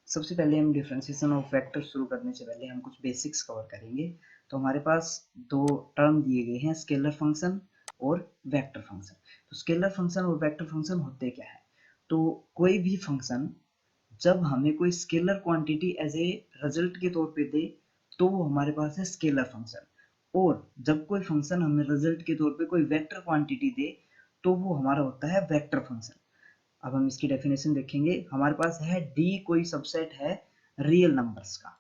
सबसे पहले हम डिफरेंशिएशन ऑफ वेक्टर शुरू करने से पहले हम कुछ बेसिक्स कवर करेंगे। तो हमारे पास दो टर्म दिए गए हैं, स्केलर फंक्शन और वेक्टर फंक्शन। तो स्केलर फंक्शन और वेक्टर फंक्शन होते क्या है? तो कोई भी फंक्शन जब हमें कोई scalar quantity as a result के तौर पे दे तो वो हमारे पास है स्केलर फंक्शन, और जब कोई फंक्शन हमें रिजल्ट के तौर पे कोई वेक्टर क्वांटिटी दे तो वो हमारा होता है वेक्टर फंक्शन। अब हम इसकी डेफिनेशन देखेंगे। हमारे पास है डी कोई सबसेट है रियल नंबर्स का,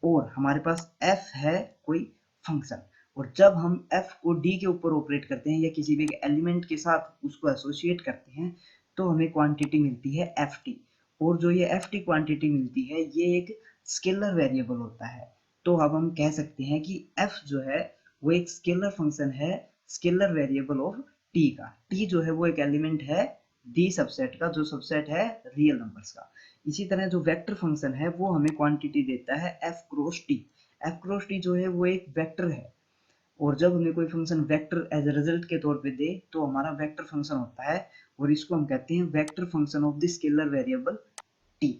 और हमारे पास एफ है कोई फंक्शन, और जब हम एफ को डी के ऊपर ऑपरेट करते हैं या किसी भी एलिमेंट के साथ उसको एसोसिएट करते हैं तो हमें क्वांटिटी मिलती है एफ टी। और जो ये एफ टी क्वांटिटी मिलती है ये एक स्केलर वेरिएबल होता है। तो अब हम कह सकते हैं कि एफ जो है वो एक स्केलर फंक्शन है, स्केलर वेरिएबल ऑफ टी का। टी जो है वो एक एलिमेंट है डी सबसेट का, जो सबसेट है रियल नंबर्स का। इसी तरह जो वेक्टर फंक्शन है वो हमें क्वांटिटी देता है f cross T. F cross T जो है वो एक वेक्टर है, और जब हमें कोई function vector as a result के तौर पे दे तो हमारा वेक्टर फंक्शन होता है, और इसको हम कहते हैं vector function of the scalar variable T.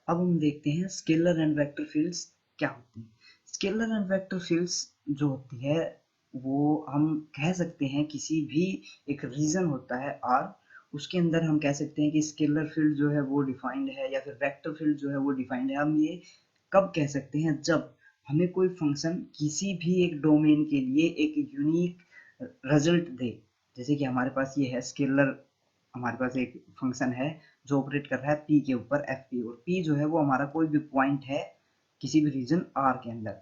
अब हम देखते हैं स्केलर एंड वेक्टर फील्ड्स क्या होती हैं। स्केलर एंड वेक्टर फील्ड्स जो होती है वो हम कह सकते हैं किसी भी एक रीजन होता है आर, उसके अंदर हम कह सकते हैं कि स्केलर फील्ड जो है वो डिफाइंड है या फिर वेक्टर फील्ड जो है वो डिफाइंड है। हम ये कब कह सकते हैं? जब हमें कोई फंक्शन किसी भी एक डोमेन के लिए एक यूनिक रिजल्ट दे। जैसे कि हमारे पास ये है स्केलर, हमारे पास एक फंक्शन है जो ऑपरेट कर रहा है पी के ऊपर एफ पी, और पी जो है वो हमारा कोई भी पॉइंट है किसी भी रीजन आर के अंदर।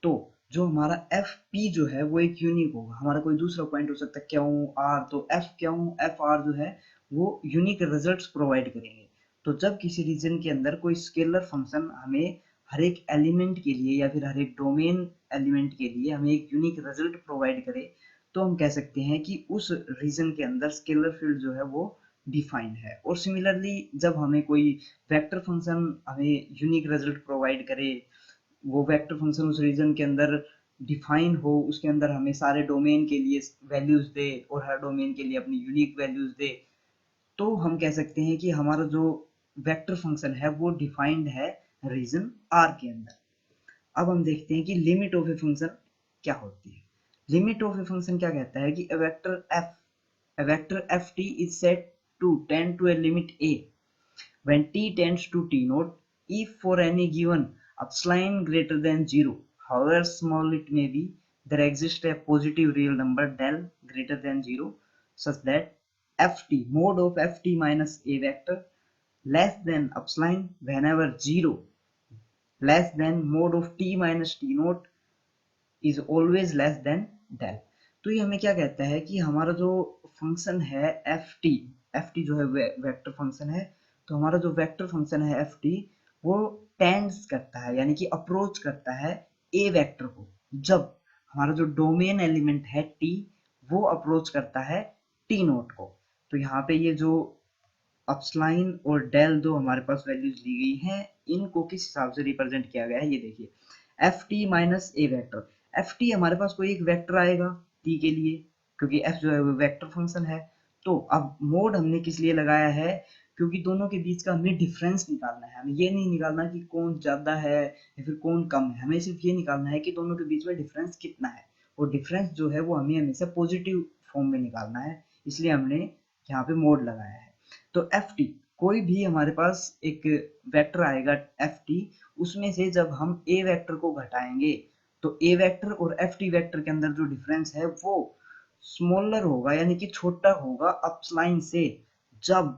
तो जो हमारा एफ पी जो है वो एक यूनिक होगा, हमारा कोई दूसरा पॉइंट हो सकता है क्यू आर, तो एफ क्यू एफ आर जो है वो यूनिक रिजल्ट्स प्रोवाइड करेंगे। तो जब किसी रीजन के अंदर कोई स्केलर फंक्शन हमें हर एक एलिमेंट के लिए या फिर हर एक डोमेन एलिमेंट के लिए हमें एक यूनिक रिजल्ट प्रोवाइड करे तो हम कह सकते हैं कि उस रीजन के अंदर स्केलर फील्ड जो है वो डिफाइंड है। और सिमिलरली जब हमें कोई वेक्टर फंक्शन हमें यूनिक रिजल्ट प्रोवाइड करे, वो वेक्टर फंक्शन उस रीजन के अंदर डिफाइन हो, उसके अंदर हमें सारे डोमेन के लिए वैल्यूज दे और हर डोमेन के लिए अपनी यूनिक वैल्यूज दे, तो हम कह सकते हैं कि हमारा जो वेक्टर फंक्शन है वो डिफाइंड है रीजन आर के अंदर। अब हम देखते हैं कि लिमिट ऑफ ए फंक्शन क्या होती है। लिमिट ऑफ ए फंक्शन क्या कहता है कि a vector ft is set to tend to a limit a when t tends to t naught if for any given epsilon greater than 0, however small it may be, there exists a positive real number del greater than 0 such that ft mod of ft minus a vector less than epsilon whenever 0 less than mod of t minus t naught is always less than del। तो ये हमें क्या कहता है कि हमारा जो function है एफ टी जो है वेक्टर फंक्शन है, तो हमारा जो वेक्टर फंक्शन है एफ टी वो टेंड्स करता है यानी कि अप्रोच करता है ए वेक्टर को, जब हमारा जो डोमेन एलिमेंट है टी वो अप्रोच करता है टी नोट को। तो यहाँ पे ये जो अपस्लाइन और डेल दो हमारे पास वैल्यूज ली गई हैं, इनको किस हिसाब से रिप्रेजेंट किया गया है ये देखिए। एफ टी माइनस ए वेक्टर, एफ टी हमारे पास कोई एक वेक्टर आएगा टी के लिए, क्योंकि एफ जो है वो वेक्टर फंक्शन है। तो अब मोड हमने किस लिए लगाया है? क्योंकि दोनों के बीच का हमें डिफरेंस निकालना है। हमें ये नहीं निकालना कि कौन ज्यादा है या फिर कौन कम है, हमें सिर्फ ये निकालना है कि दोनों के बीच में डिफरेंस कितना है, और डिफरेंस जो है वो हमें हमेशा पॉजिटिव फॉर्म में निकालना है, इसलिए हमने यहाँ पे मोड लगाया है। तो एफ टी कोई भी हमारे पास एक वेक्टर आएगा एफ टी, उसमें से जब हम ए वेक्टर को घटाएंगे तो ए वेक्टर और एफ टी वेक्टर के अंदर जो डिफरेंस है वो स्मॉलर होगा यानी कि छोटा होगा अपस्लाइन से, जब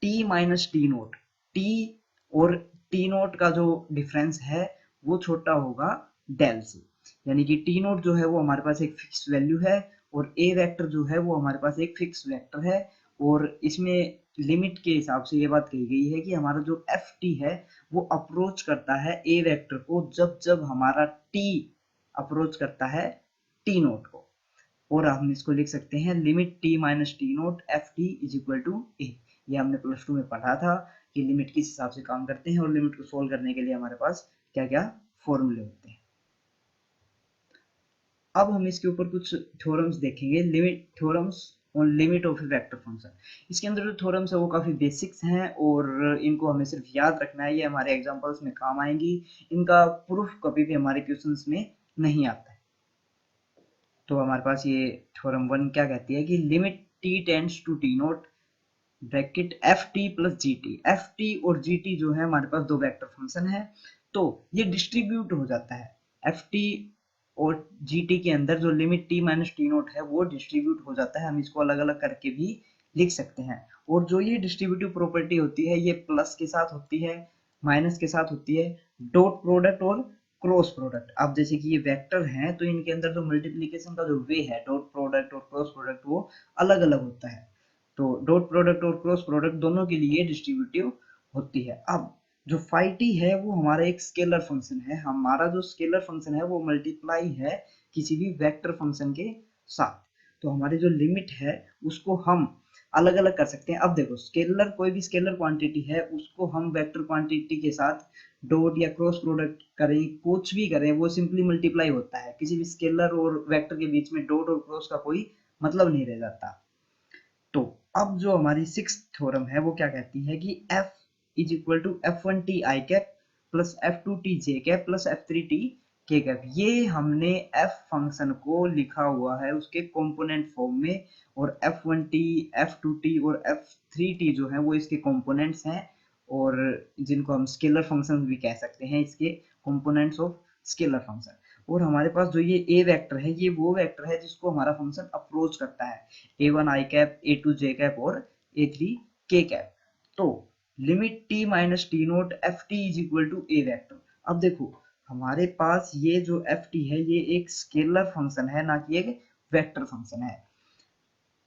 T minus T note, T और टी नोट का जो डिफरेंस है वो छोटा होगा डेल से। यानी कि टी नोट जो है वो हमारे पास एक फिक्स वैल्यू है और ए वेक्टर जो है वो हमारे पास एक फिक्स वेक्टर है। और इसमें लिमिट के हिसाब से ये बात कही गई है कि हमारा जो एफ टी है वो अप्रोच करता है ए वेक्टर को जब जब हमारा टी अप्रोच करता है टी नोट को। और हम इसको लिख सकते हैं limit T minus T note F T is equal to A. ये हमने प्लस टू में पढ़ा था कि लिमिट किस हिसाब से काम करते हैं और लिमिट को सोल्व करने के लिए हमारे पास क्या क्या फॉर्मूले होते हैं। अब हम इसके ऊपर कुछ थ्योरम्स देखेंगे, limit theorems on limit of a vector function. इसके अंदर जो थ्योरम्स है वो काफी बेसिक्स हैं और इनको हमें सिर्फ याद रखना है, ये हमारे एग्जांपल्स में काम आएंगी, इनका प्रूफ कभी भी हमारे क्वेश्चंस में नहीं आता है। तो हमारे पास ये थ्योरम 1 क्या कहती है कि limit t tends to t naught bracket F T plus G T. F T और जी टी जो है हमारे पास दो वेक्टर फंक्शन है, तो ये डिस्ट्रीब्यूट हो जाता है। एफ टी और जी टी के अंदर जो limit T minus T note है वो डिस्ट्रीब्यूट हो जाता है, हम इसको अलग अलग करके भी लिख सकते हैं। और जो ये डिस्ट्रीब्यूटिव प्रॉपर्टी होती है ये प्लस के साथ होती है, माइनस के साथ होती है, डॉट प्रोडक्ट और क्रॉस प्रोडक्ट। अब जैसे कि ये वेक्टर हैं तो इनके अंदर जो मल्टीप्लीकेशन का जो वे है डॉट प्रोडक्ट और क्रॉस प्रोडक्ट वो अलग अलग होता है। तो डॉट प्रोडक्ट और क्रॉस प्रोडक्ट दोनों के लिए डिस्ट्रीब्यूटिव होती है। अब जो फाई टी है वो हमारा एक स्केलर फंक्शन है, हमारा जो स्केलर फंक्शन है वो मल्टीप्लाई है किसी भी वेक्टर फंक्शन के साथ। तो हमारी जो लिमिट है उसको हम अलग अलग कर सकते हैं। अब देखो स्केलर, कोई भी स्केलर क्वांटिटी है उसको हम वेक्टर क्वांटिटी के साथ डॉट या क्रॉस प्रोडक्ट करें, कुछ भी करें, वो सिंपली मल्टीप्लाई होता है। किसी भी स्केलर और वेक्टर के बीच में डॉट और क्रॉस का कोई मतलब नहीं रह जाता। तो अब जो हमारी सिक्स थ्योरम है वो क्या कहती है कि f is equal to F one T I cap plus F two T J cap plus F three T के कैप। ये हमने f फंक्शन को लिखा हुआ है उसके कंपोनेंट फॉर्म में, और F one t, f two t और एफ थ्री टी जो है वो इसके कंपोनेंट्स हैं, और जिनको हम स्केलर फंक्शन भी कह सकते हैं, इसके कंपोनेंट्स ऑफ स्केलर फंक्शन। और हमारे पास जो ये ए वेक्टर है ये वो वेक्टर है जिसको हमारा फंक्शन अप्रोच करता है, A one I cap, A two J cap और ए थ्री के कैप। तो limit T minus T note F T is equal to A vector. अब देखो हमारे पास ये जो एफ टी है ये एक स्केलर फंक्शन है, ना कि एक वेक्टर फंक्शन है।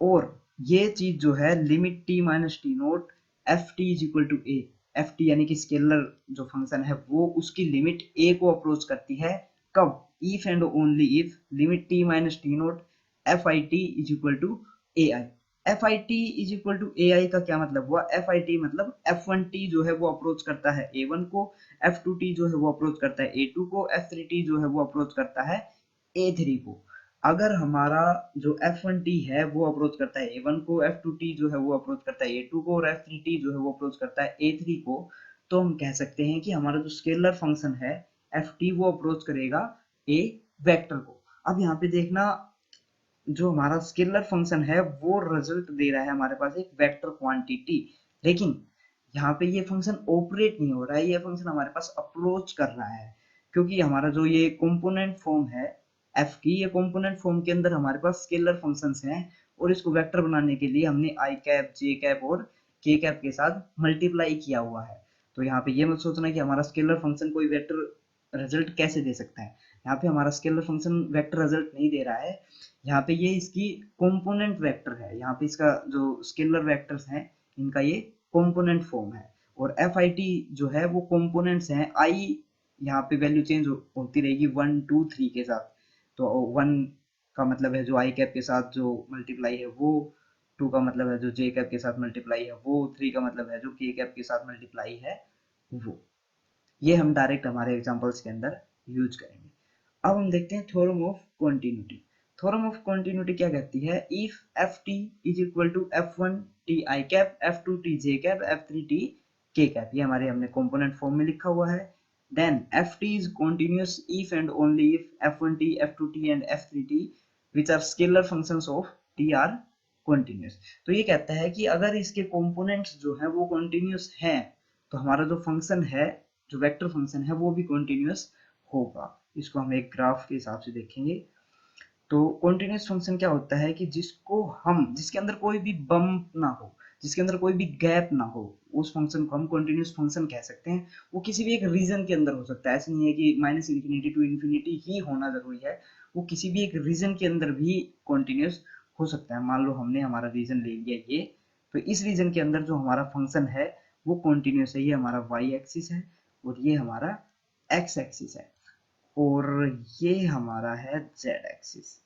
और ये चीज जो है limit T minus T note F T is equal to A, F T यानी कि स्केलर जो फंक्शन है वो उसकी लिमिट ए को अप्रोच करती है। कब? If and only if limit T minus T note F I T is equal to A I. F I T is equal to A I का क्या मतलब हुआ? एफ आई टी मतलब एफ वन टी जो है वो अप्रोच करता है ए वन को, एफ टू टी जो है वो अप्रोच करता है ए टू को, एफ थ्री टी जो है वो अप्रोच करता है ए थ्री को। अगर हमारा जो f1t है वो अप्रोच करता है a1 को, f2t जो है वो अप्रोच करता है a2 को, और f3t जो है वो अप्रोच करता है a3 को, तो हम कह सकते हैं कि हमारा जो स्केलर फंक्शन है ft वो अप्रोच करेगा a वेक्टर को। अब यहाँ पे देखना जो हमारा स्केलर फंक्शन है वो रिजल्ट दे रहा है हमारे पास एक वेक्टर क्वांटिटी, लेकिन यहाँ पे ये फंक्शन ऑपरेट नहीं हो रहा है, ये फंक्शन हमारे पास अप्रोच कर रहा है, क्योंकि हमारा जो ये कंपोनेंट फॉर्म है एफ की, ये कंपोनेंट फॉर्म के अंदर हमारे पास स्केलर फंक्शंस हैं, और इसको वेक्टर बनाने के लिए हमने आई कैप, जे कैप और के कैप के साथ मल्टीप्लाई किया हुआ है। तो यहाँ पे ये मत सोचना कि हमारा स्केलर फंक्शन कोई वेक्टर रिजल्ट कैसे दे सकता है, यहाँ पे हमारा स्केलर फंक्शन वेक्टर रिजल्ट नहीं दे रहा है, यहाँ पे ये इसकी कंपोनेंट वेक्टर है, यहाँ पे इसका जो स्केलर वेक्टर्स हैं इनका ये कंपोनेंट फॉर्म है। और एफ आई टी जो है वो कंपोनेंट्स हैं, आई यहाँ पे वैल्यू चेंज होती रहेगी 1 2 3 के साथ। तो 1 का मतलब है जो आई कैप के साथ जो मल्टीप्लाई है वो, 2 का मतलब है जो जे कैप के साथ मल्टीप्लाई है वो, 3 का मतलब है जो के कैप के साथ मल्टीप्लाई है वो। ये हम डायरेक्ट हमारे एग्जांपल्स के अंदर यूज करेंगे। अब हम देखते हैं theorem of continuity. Theorem of continuity क्या कहती है? If f T is equal to F one T I cap, f two T J cap, f three T के कैप, ये हमारे हमने कंपोनेंट फॉर्म में लिखा हुआ है। Then f T is continuous if and only if f one t, f two t and f three t which are scalar functions of t are continuous. तो ये कहता है कि अगर इसके कंपोनेंट्स जो है वो कॉन्टिन्यूस हैं तो हमारा जो फंक्शन है, जो वेक्टर फंक्शन है वो भी कॉन्टिन्यूस होगा। इसको हम एक ग्राफ के हिसाब से देखेंगे। तो कॉन्टिन्यूस फंक्शन क्या होता है कि जिसको हम, जिसके अंदर कोई भी बम्प ना हो, जिसके अंदर कोई भी गैप ना हो, उस फंक्शन को हम कॉन्टिन्यूस फंक्शन कह सकते हैं। वो किसी भी एक रीजन के अंदर हो सकता है, ऐसे नहीं है कि माइनस इन्फिनिटी टू इन्फिनिटी ही होना जरूरी है, वो किसी भी एक रीजन के अंदर भी कॉन्टिन्यूस हो सकता है। मान लो हमने हमारा रीजन ले लिया ये, तो इस रीजन के अंदर जो हमारा फंक्शन है वो कॉन्टिन्यूस है, ये हमारा वाई एक्सिस है और ये हमारा एक्स एक्सिस है, और ये हमारा है जेड एक्सिस।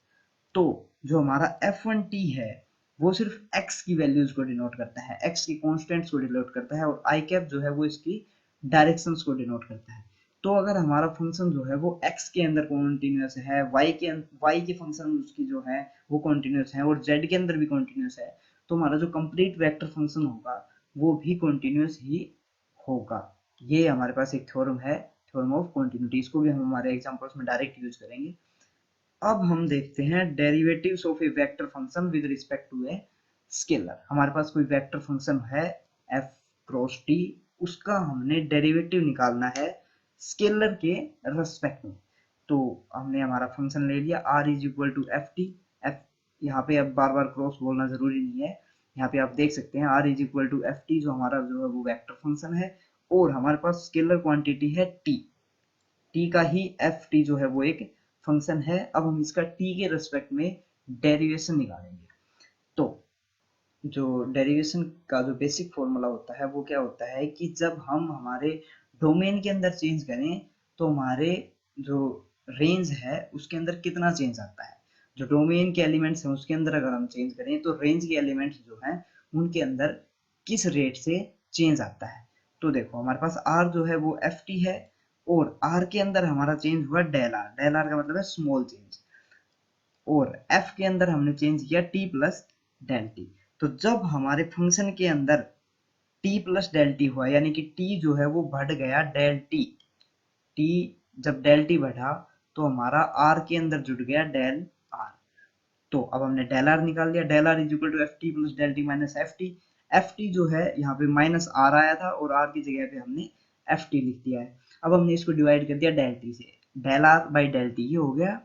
तो जो हमारा f1t है वो सिर्फ x की वैल्यूज को डिनोट करता है, x की कॉन्स्टेंट्स को डिनोट करता है, और i कैप जो है वो इसकी डायरेक्शंस को डिनोट करता है। तो अगर हमारा फंक्शन जो है वो x के अंदर कॉन्टिन्यूस है, y के फंक्शन उसकी जो है वो कॉन्टिन्यूस है और z के अंदर भी कॉन्टिन्यूस है, तो हमारा जो कंप्लीट वेक्टर फंक्शन होगा वो भी कॉन्टिन्यूस ही होगा। ये हमारे पास एक थ्योरम है, थ्योरम ऑफ कॉन्टिन्यूटी। इसको भी हम हमारे एग्जांपल्स में डायरेक्ट यूज करेंगे। अब हम देखते हैं derivatives of a vector function with respect to a scalar. हमारे पास कोई वेक्टर फंक्शन है f क्रॉस t, उसका हमने डेरिवेटिव निकालना है स्केलर के रेस्पेक्ट में। तो हमने हमारा फंक्शन ले लिया r is equal to f t. F यहाँ पे अब बार बार क्रॉस बोलना जरूरी नहीं है, यहाँ पे आप देख सकते हैं r is equal to f t, जो हमारा जो है वो वेक्टर फंक्शन है और हमारे पास स्केलर क्वांटिटी है t। t का ही एफ टी जो है वो एक फंक्शन है। अब हम इसका t के रेस्पेक्ट में डेरिवेशन निकालेंगे। तो जो डेरिवेशन का जो बेसिक फॉर्मूला होता है वो क्या होता है कि जब हम हमारे डोमेन के अंदर चेंज करें तो हमारे जो रेंज है उसके अंदर कितना चेंज आता है। जो डोमेन के एलिमेंट्स हैं उसके अंदर अगर हम चेंज करें तो रेंज के एलिमेंट्स जो हैं उनके अंदर किस रेट से चेंज आता है। तो देखो हमारे पास r जो है वो एफ टी है और r के अंदर हमारा चेंज हुआ डेल आर। डेल आर का मतलब है स्मॉल चेंज, और f के अंदर हमने चेंज किया t प्लस डेल टी। तो जब हमारे फंक्शन के अंदर t प्लस डेल टी हुआ यानी कि t जो है वो बढ़ गया डेल टी, t जब डेल टी बढ़ा तो हमारा r के अंदर जुड़ गया डेल r। तो अब हमने डेल r निकाल लिया। Del r is equal to f T plus del t minus f t. F t जो है यहाँ पे माइनस r आया था और r की जगह पे हमने एफ टी लिख दिया है। अब हमने इसको डिवाइड कर दिया डेल टी से, del r by del T, ये हो गया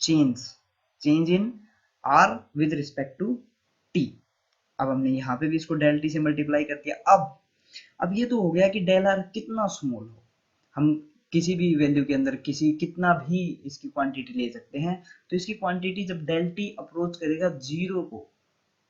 change in r with respect to t। अब हमने यहाँ पे भी इसको डेल टी से मल्टीप्लाई कर दिया। अब ये तो हो गया कि डेल आर कितना स्मॉल हो, हम किसी भी वैल्यू के अंदर किसी कितना भी इसकी क्वांटिटी ले सकते हैं। तो इसकी क्वांटिटी जब डेल टी अप्रोच करेगा जीरो को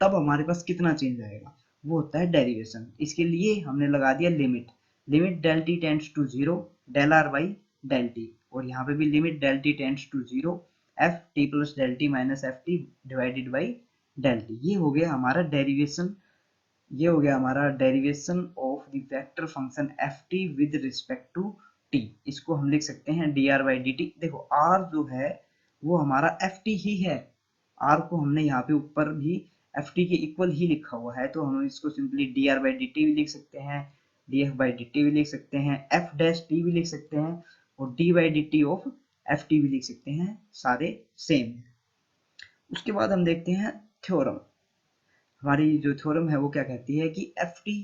तब हमारे पास कितना चेंज आएगा, वो होता है डेरिवेशन। इसके लिए हमने लगा दिया limit, limit del T tends to zero del are by del t, और यहाँ पे भी limit del T tends to zero f T plus del t minus f t divided by del T. ये हो गया हमारा डेरिवेशन, ये हो गया हमारा derivation of the vector function f t with respect to t. इसको हम लिख सकते हैं d are by D t. देखो आर जो है वो हमारा एफ टी ही है, आर को हमने यहाँ पे ऊपर भी एफ टी के इक्वल ही लिखा हुआ है, तो हम इसको simply D R by D T भी लिख सकते हैं, D F by D T भी लिख सकते हैं, एफ डैश टी भी लिख सकते हैं और d by D T of F T भी लिख सकते हैं, सारे सेम है। उसके बाद हम देखते हैं थ्योरम। हमारी जो थ्योरम है वो क्या कहती है कि f T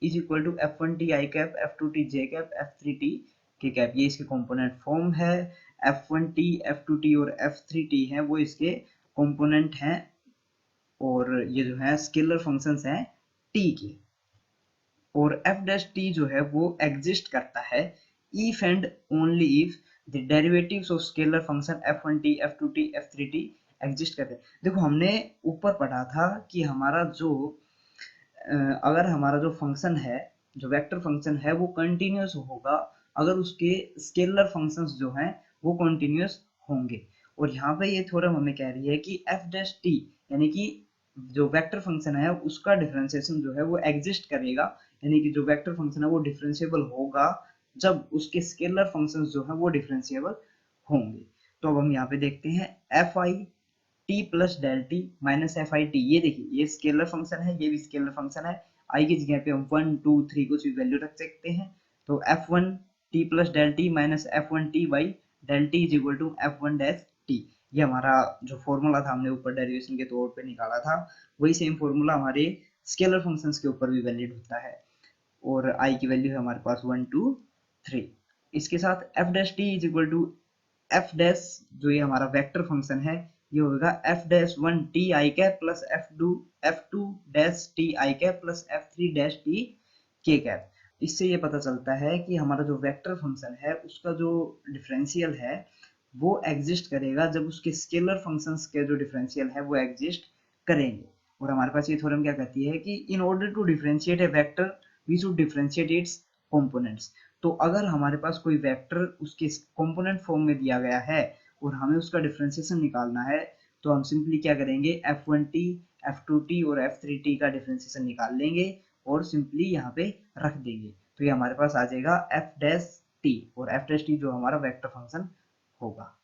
is equal to F one T I cap f two T J cap f three T के कैप। ये इसके कंपोनेंट फॉर्म है। F one t f two t और एफ थ्री टी है वो इसके कंपोनेंट हैं, और ये जो है स्केलर फंक्शंस हैं टी के। और एफ डैश टी जो है वो एग्जिस्ट करता है if and only if the derivatives of scalar function F one t f two T F three T exist करते हैं। देखो हमने ऊपर पढ़ा था कि हमारा जो अगर हमारा जो फंक्शन है, जो वेक्टर फंक्शन है वो कंटिन्यूस होगा अगर उसके स्केलर फंक्शंस जो हैं वो कंटिन्यूस होंगे। और यहाँ पे ये थ्योरम हमें कह रही है कि एफ डैश टी यानी कि जो वेक्टर फंक्शन है उसका डिफरेंशिएशन जो है वो एग्जिस्ट करेगा, यानी कि जो वेक्टर फंक्शन है वो डिफरेंशिएबल होगा जब उसके स्केलर फंक्शंस जो है वो डिफरेंशिएबल होंगे। तो अब हम यहाँ पे देखते हैं एफ आई t plus del t minus f आई टी। ये देखिए ये स्केलर फंक्शन है, ये भी स्केलर फंक्शन है। आई की जगह पे हम 1 2 3 कुछ भी वैल्यू रख सकते हैं। तो f one t plus del t minus f one t by del T is equal to F one dash t. ये हमारा जो फॉर्मूला था हमने ऊपर डेरिवेशन के तौर पे निकाला था, वही सेम फॉर्मूला हमारे स्केलर फंक्शंस के ऊपर भी वैलिड होता है। और आई की वैल्यू है हमारे पास 1 2 3। इसके साथ f dash t is equal to f dash, जो ये हमारा वेक्टर फंक्शन है, ये होगा f dash one T I cap plus F two dash t I cap plus F three dash t के कैप। इससे ये पता चलता है कि हमारा जो वेक्टर फंक्शन है उसका जो डिफरेंशियल है वो एग्जिस्ट करेगा जब उसके स्केलर फंक्शंस के जो डिफरेंशियल है वो एग्जिस्ट करेंगे। और हमारे पास ये थ्योरम क्या कहती है कि in order to differentiate a vector we should differentiate its components. तो अगर हमारे पास कोई वेक्टर उसके कंपोनेंट फॉर्म में दिया गया है और हमें उसका डिफरेंशिएशन निकालना है तो हम सिंपली क्या करेंगे F one t f two t और एफ थ्री टी का डिफरेंशिएशन निकाल लेंगे और सिंपली यहाँ पे रख देंगे। तो ये हमारे पास आ जाएगा एफ डैश टी, और एफ डैश टी जो हमारा वेक्टर फंक्शन होगा।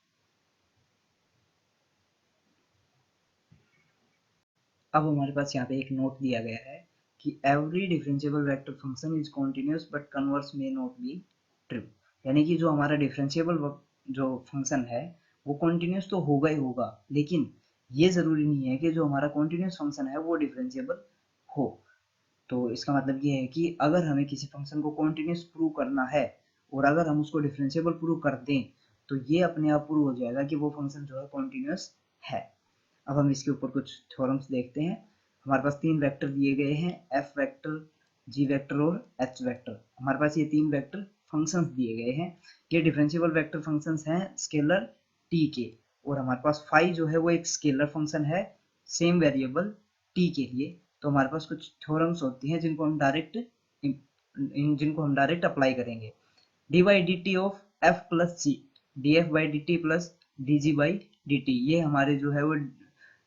अब हमारे पास यहाँ पे एक नोट दिया गया है कि every differentiable vector function is continuous but converse may not be true, यानी कि जो हमारा डिफरेंशिएबल जो फंक्शन है वो कॉन्टिन्यूस तो होगा ही होगा, लेकिन ये जरूरी नहीं है कि जो हमारा कॉन्टिन्यूस फंक्शन है वो डिफरेंशिएबल हो। तो इसका मतलब ये है कि अगर हमें किसी फंक्शन को कॉन्टिन्यूस प्रूव करना है और अगर हम उसको डिफरेंशिएबल प्रूव कर दें तो ये अपने आप प्रूव हो जाएगा कि वो फंक्शन जो है कॉन्टिन्यूस है। अब हम इसके ऊपर कुछ थ्योरम्स देखते हैं। हमारे पास तीन वेक्टर दिए गए हैं, एफ वेक्टर, जी वेक्टर और एच वेक्टर। हमारे पास ये तीन वेक्टर फंक्शंस दिए गए हैं। ये डिफरेंशिएबल वेक्टर फंक्शंस हैं स्केलर टी के, और हमारे पास फाई जो है वो एक स्केलर फंक्शन है सेम वेरिएबल टी के लिए। तो हमारे पास कुछ थ्योरम्स होती हैं जिनको हम डायरेक्ट अप्लाई करेंगे। D by D T of f plus c, d F by D T plus d ji by D t, ये हमारे जो है वो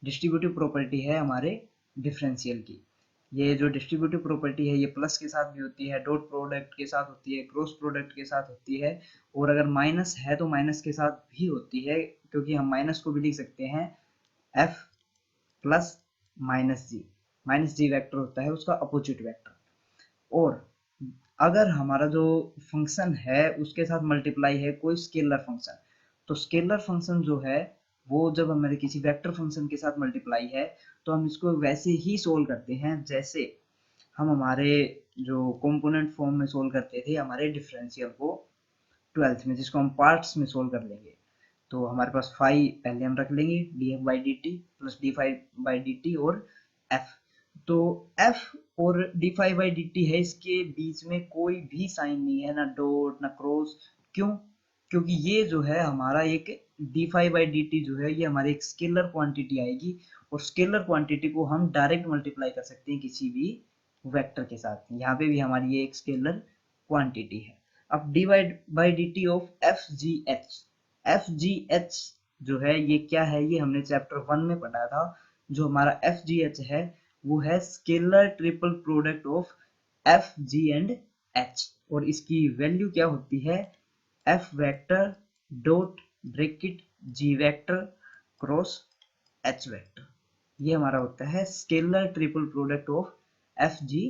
डिस्ट्रीब्यूटिव प्रॉपर्टी है हमारे डिफरेंशियल की। ये जो डिस्ट्रीब्यूटिव प्रॉपर्टी है ये प्लस के साथ भी होती है, डॉट प्रोडक्ट के साथ होती है, क्रॉस प्रोडक्ट के साथ होती है, और अगर माइनस है तो माइनस के साथ भी होती है, क्योंकि हम माइनस को भी लिख सकते हैं एफ प्लस माइनस जी वेक्टर होता है उसका अपोजिट वेक्टर। और अगर हमारा जो फंक्शन है उसके साथ मल्टीप्लाई है कोई स्केलर फंक्शन, तो स्केलर फंक्शन जो है वो जब हमारे किसी वेक्टर फंक्शन के साथ मल्टीप्लाई है तो हम इसको वैसे ही सोल्व करते हैं जैसे हम हमारे जो कंपोनेंट फॉर्म में सोल्व करते थे हमारे डिफरेंशियल को 12th में, जिसको हम पार्ट्स में सोल्व कर लेंगे। तो हमारे पास फाई पहले हम रख लेंगे d F by D T plus d phi by D T और एफ। तो एफ और d phi by D T है, इसके बीच में कोई भी साइन नहीं है, ना डॉट ना क्रॉस। क्यों? क्योंकि ये जो है हमारा एक d phi by D T जो है ये हमारी एक स्केलर क्वांटिटी आएगी, और स्केलर क्वांटिटी को हम डायरेक्ट मल्टीप्लाई कर सकते हैं किसी भी वेक्टर के साथ। यहाँ पे भी हमारी ये एक स्केलर क्वांटिटी है। अब divide by D T of F G H, F G H जो है ये क्या है, ये हमने चैप्टर 1 में पढ़ा था। जो हमारा एफ जी एच है वो है scalar triple product of F G and H, और इसकी वैल्यू क्या होती है, एफ वेक्टर डॉट ब्रैकेट जी वेक्टर क्रॉस एच वेक्टर। ये हमारा होता है scalar triple product of F G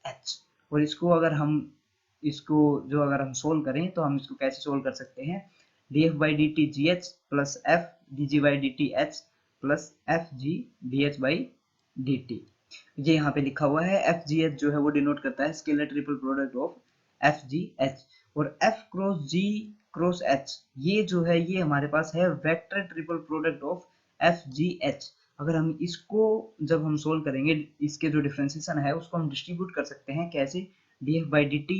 H. और अगर हम सोल्व करें तो हम इसको कैसे सोल्व कर सकते हैं, D F by D T G H plus F D G by D T H plus F G D H by D t. ये यहाँ पे लिखा हुआ है, एफ जी एच जो है वो डिनोट करता है scalar triple product of F G H, और F cross G cross H ये जो है ये हमारे पास है vector triple product of F G H. अगर हम इसको जब हम सोल्व करेंगे इसके जो डिफरेंशिएशन है उसको हम डिस्ट्रीब्यूट कर सकते हैं कैसे, D F by D T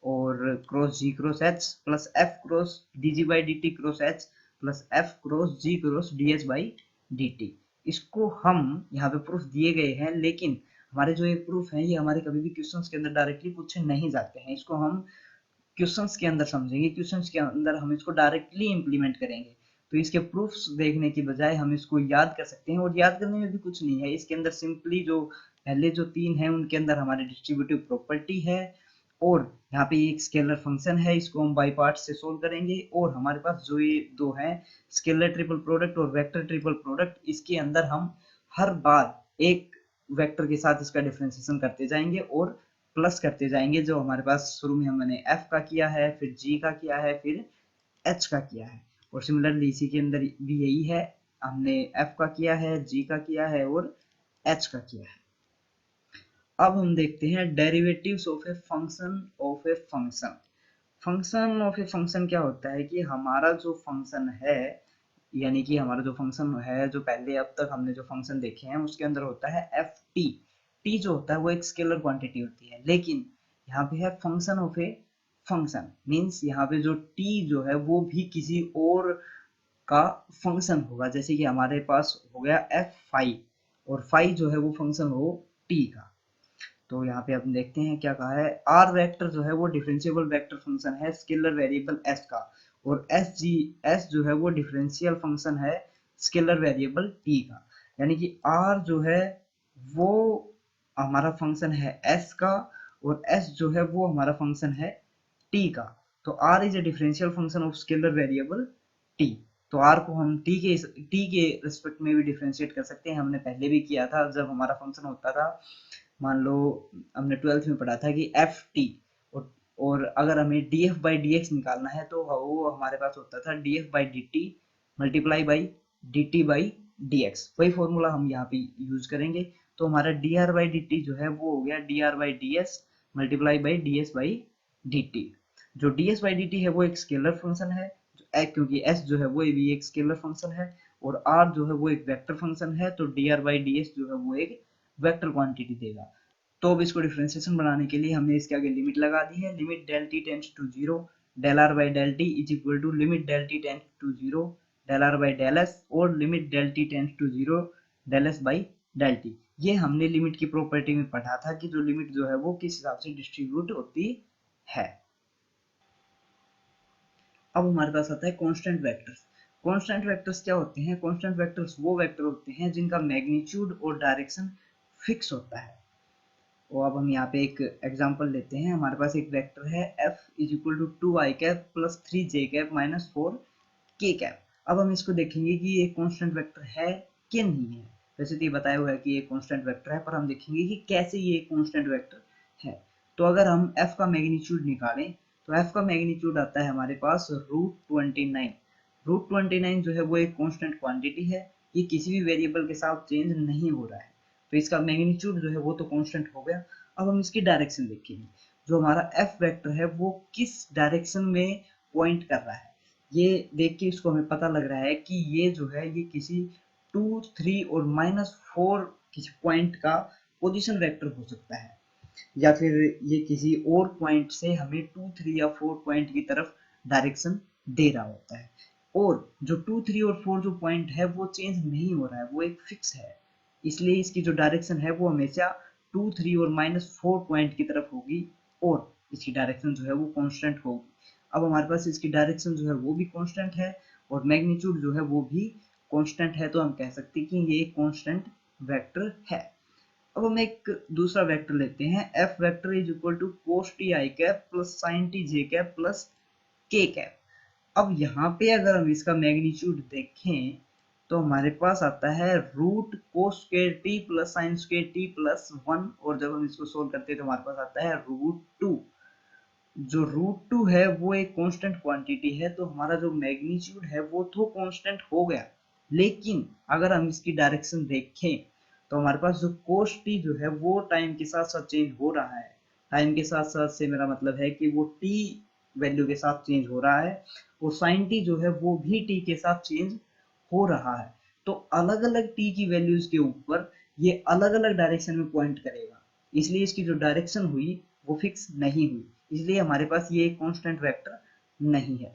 और cross G cross H plus F cross D ji by D T cross H plus F cross G cross D H by D T. इसको हम यहाँ पे प्रूफ दिए गए हैं, लेकिन हमारे जो ये प्रूफ है ये हमारे कभी भी क्वेश्चंस के अंदर डायरेक्टली पूछे नहीं जाते हैं। इसको हम क्वेश्चंस के अंदर समझेंगे, क्वेश्चंस के अंदर हम इसको डायरेक्टली इंप्लीमेंट करेंगे। तो इसके प्रूफ्स देखने की बजाय हम इसको याद कर सकते हैं, और याद करने में भी कुछ नहीं है। इसके अंदर सिंपली जो पहले जो तीन है उनके अंदर हमारी डिस्ट्रीब्यूटिव प्रॉपर्टी है, और यहाँ पे एक स्केलर फंक्शन है, इसको हम बाई पार्ट से सोल्व करेंगे। और हमारे पास जो ये दो है स्केलर ट्रिपल प्रोडक्ट और वेक्टर ट्रिपल प्रोडक्ट, इसके अंदर हम हर बार एक वेक्टर के साथ इसका डिफरेंशिएशन करते जाएंगे और प्लस करते जाएंगे। जो हमारे पास शुरू में हमने एफ का किया है, फिर जी का किया है, फिर एच का किया है, और सिमिलरली इसी के अंदर भी यही है, हमने एफ का किया है, जी का किया है और एच का किया है। अब हम देखते हैं derivatives of a function of a function. Function of a function क्या होता है कि हमारा जो फंक्शन है, यानी कि हमारा जो फंक्शन है, जो पहले अब तक हमने जो फंक्शन देखे हैं उसके अंदर होता है एफ टी। टी जो होता है वो एक स्केलर क्वांटिटी होती है, लेकिन यहाँ पे है function of a function, means यहाँ पे जो टी जो है वो भी किसी और का फंक्शन होगा। जैसे कि हमारे पास हो गया एफ फाई, और फाई जो है वो फंक्शन हो टी का। तो यहाँ पे हम देखते हैं क्या कहा है, आर वेक्टर जो है वो डिफरेंशिएबल वेक्टर फंक्शन है स्केलर वेरिएबल एस का, और एस जो है वो डिफरेंशियल फंक्शन है स्केलर वेरिएबल टी का। यानी कि आर जो है वो हमारा फंक्शन है एस का, और s जो है वो हमारा फंक्शन है t का। तो r is a differential function of scalar variable t। तो r को हम t के रिस्पेक्ट में भी डिफरेंशिएट कर सकते हैं। हमने पहले भी किया था जब हमारा फंक्शन होता था, मान लो हमने 12th में पढ़ा था कि एफ टी, और अगर हमें D F by D X निकालना है तो वो हमारे पास होता था D F by D T multiply by D T by D X. वही फॉर्मूला हम यहाँ पे यूज करेंगे। तो हमारा D are by D T जो है वो हो गया D R by D S multiply by D S by D T. जो D S by D T है वो एक स्केलर फंक्शन है, क्योंकि एस जो है वो भी एक स्केलर फंक्शन है, और आर जो है वो एक वेक्टर फंक्शन है। तो D are by D S जो है वो एक वेक्टर क्वांटिटी देगा। तो अब इसको डिफरेंशिएशन बनाने के लिए हमने इसके आगे लिमिट लगा दी है। Limit del T tends to zero del are by del T is equal to limit del T tends to zero del are by del S, और limit del T tends to zero del S by del T. ये हमने limit की property में पढ़ा था कि जो limit जो है वो किस हिसाब से डिस्ट्रीब्यूट होती है। अब हमारे पास आता है कांस्टेंट वेक्टर्स। कांस्टेंट वेक्टर्स क्या होते हैं? कांस्टेंट वेक्टर्स वो वेक्टर होते हैं जिनका मैग्नीट्यूड और डायरेक्शन फिक्स होता है। तो अब हम यहाँ पे एक एग्जांपल लेते हैं। हमारे पास एक वेक्टर है f is equal to 2i cap plus 3j cap minus 4k cap. अब हम इसको देखेंगे कि ये कांस्टेंट वेक्टर है कि नहीं है। वैसे तो ये बताया हुआ है कि ये कांस्टेंट वेक्टर है, पर हम देखेंगे कि कैसे ये कांस्टेंट वेक्टर है। तो अगर हम f का मैग्नीट्यूड निकालें तो f का मैग्नीट्यूड आता है हमारे पास √29। √29 जो है वो एक कांस्टेंट क्वांटिटी है, ये किसी भी वेरिएबल के साथ चेंज नहीं हो रहा है, तो इसका मैग्नीट्यूड जो है वो तो कांस्टेंट हो गया। अब हम इसकी डायरेक्शन देखेंगे। जो हमारा एफ वेक्टर है वो किस डायरेक्शन में पॉइंट कर रहा है, ये देख के इसको हमें पता लग रहा है कि ये जो है ये किसी 2, 3 और -4 किसी पॉइंट का पोजीशन वेक्टर हो सकता है, या फिर ये किसी और पॉइंट से हमें 2, 3 या 4 पॉइंट की तरफ डायरेक्शन दे रहा होता है। और जो 2, 3 और 4 जो पॉइंट है वो चेंज नहीं हो रहा है, वो एक फिक्स है, इसलिए इसकी जो डायरेक्शन है वो हमेशा 2, 3 और -4 पॉइंट की तरफ होगी, और इसकी डायरेक्शन जो है वो कांस्टेंट होगी। अब हमारे पास इसकी डायरेक्शन जो है वो भी कांस्टेंट है और मैग्नीट्यूड जो है वो भी कांस्टेंट है, तो हम कह सकते हैं कि ये एक कांस्टेंट वेक्टर है। अब हम एक दूसरा वेक्टर लेते हैं, f vector is equal to cos t i cap plus sin t j cap plus k cap. अब यहाँ पे अगर हम इसका मैग्नीट्यूड देखें तो हमारे पास आता है root cos square t plus sine square t plus 1, और जब हम इसको सोल्व करते हैं तो हमारे पास आता है √2। जो √2 है वो एक कांस्टेंट क्वांटिटी है, तो हमारा जो मैग्नीट्यूड है वो तो कांस्टेंट हो गया, लेकिन अगर हम इसकी डायरेक्शन देखें तो हमारे पास जो कोस टी जो है वो टाइम के साथ साथ चेंज हो रहा है। टाइम के साथ साथ से मेरा मतलब है कि वो टी वैल्यू के साथ चेंज हो रहा है, और साइन टी जो है वो भी टी के साथ चेंज हो रहा है। तो अलग अलग टी की वैल्यूज के ऊपर ये अलग अलग डायरेक्शन में पॉइंट करेगा, इसलिए इसकी जो डायरेक्शन हुई वो फिक्स नहीं हुई, इसलिए हमारे पास ये एक कांस्टेंट वेक्टर नहीं है।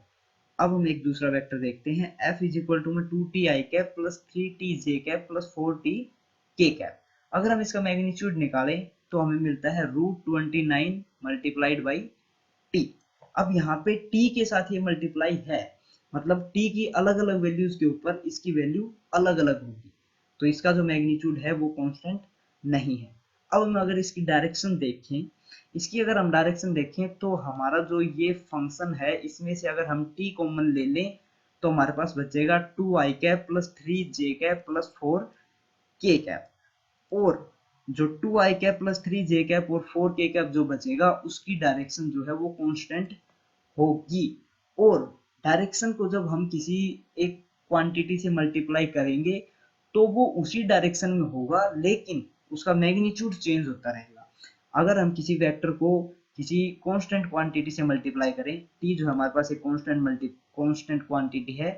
अब हम एक दूसरा वेक्टर देखते हैं, f इज इक्वल टू में 2t i cap plus 3t j cap plus 4t k cap. अगर हम इसका मैग्नीट्यूड निकालें तो हमें मिलता है √29 मल्टीप्लाइड बाई t। अब यहाँ पे t के साथ ये मल्टीप्लाई है, मतलब t की अलग अलग वैल्यूज के ऊपर इसकी वैल्यू अलग अलग होगी, तो इसका जो मैग्नीट्यूड है वो कांस्टेंट नहीं है। अब हम अगर इसकी डायरेक्शन देखें, इसकी अगर हम डायरेक्शन देखें तो हमारा जो ये फंक्शन है इसमें से अगर हम t कॉमन ले लें तो हमारे पास बचेगा 2i cap plus 3j cap plus 4k cap, और जो 2i cap plus 3j cap और 4k कैप जो बचेगा उसकी डायरेक्शन जो है वो कांस्टेंट होगी। और डायरेक्शन को जब हम किसी एक क्वांटिटी से मल्टीप्लाई करेंगे तो वो उसी डायरेक्शन में होगा, लेकिन उसका मैग्नीट्यूड चेंज होता रहेगा। अगर हम किसी वेक्टर को किसी कांस्टेंट क्वांटिटी से मल्टीप्लाई करें, t जो हमारे पास एक कांस्टेंट क्वांटिटी है,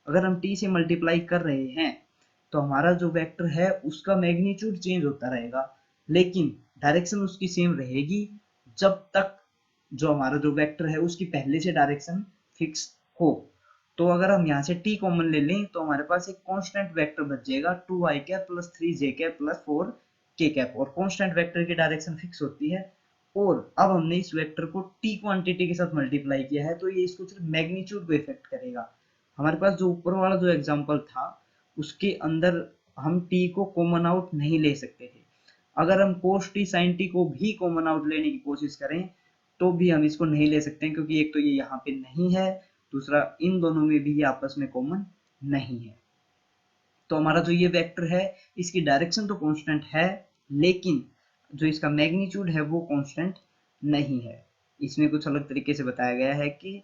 अगर हम t से मल्टीप्लाई कर रहे हैं तो हमारा जो वेक्टर है उसका मैग्नीट्यूड चेंज होता रहेगा, लेकिन डायरेक्शन उसकी सेम रहेगी जब तक जो हमारा जो वेक्टर है उसकी पहले से डायरेक्शन फिक्स हो। तो अगर हम यहाँ से t कॉमन ले लें तो हमारे पास एक कांस्टेंट वेक्टर बच जाएगा 2i cap plus 3j cap plus 4k cap, और कांस्टेंट वेक्टर की डायरेक्शन फिक्स होती है। और अब हमने इस वेक्टर को t क्वांटिटी के साथ मल्टीप्लाई किया है तो ये इसको सिर्फ मैग्नीट्यूड को इफेक्ट करेगा। हमारे पास जो ऊपर वाला जो एग्जांपल था उसके अंदर हम t को कॉमन आउट नहीं ले सकते थे। अगर हम cos t sin t को भी कॉमन आउट लेने की कोशिश करें तो भी हम इसको नहीं ले सकते हैं, क्योंकि एक तो ये यहाँ पे नहीं है, दूसरा इन दोनों में भी ये आपस में कॉमन नहीं है। तो हमारा जो ये वेक्टर है इसकी डायरेक्शन तो कांस्टेंट है, लेकिन जो इसका मैग्नीट्यूड है वो कांस्टेंट नहीं है। इसमें कुछ अलग तरीके से बताया गया है कि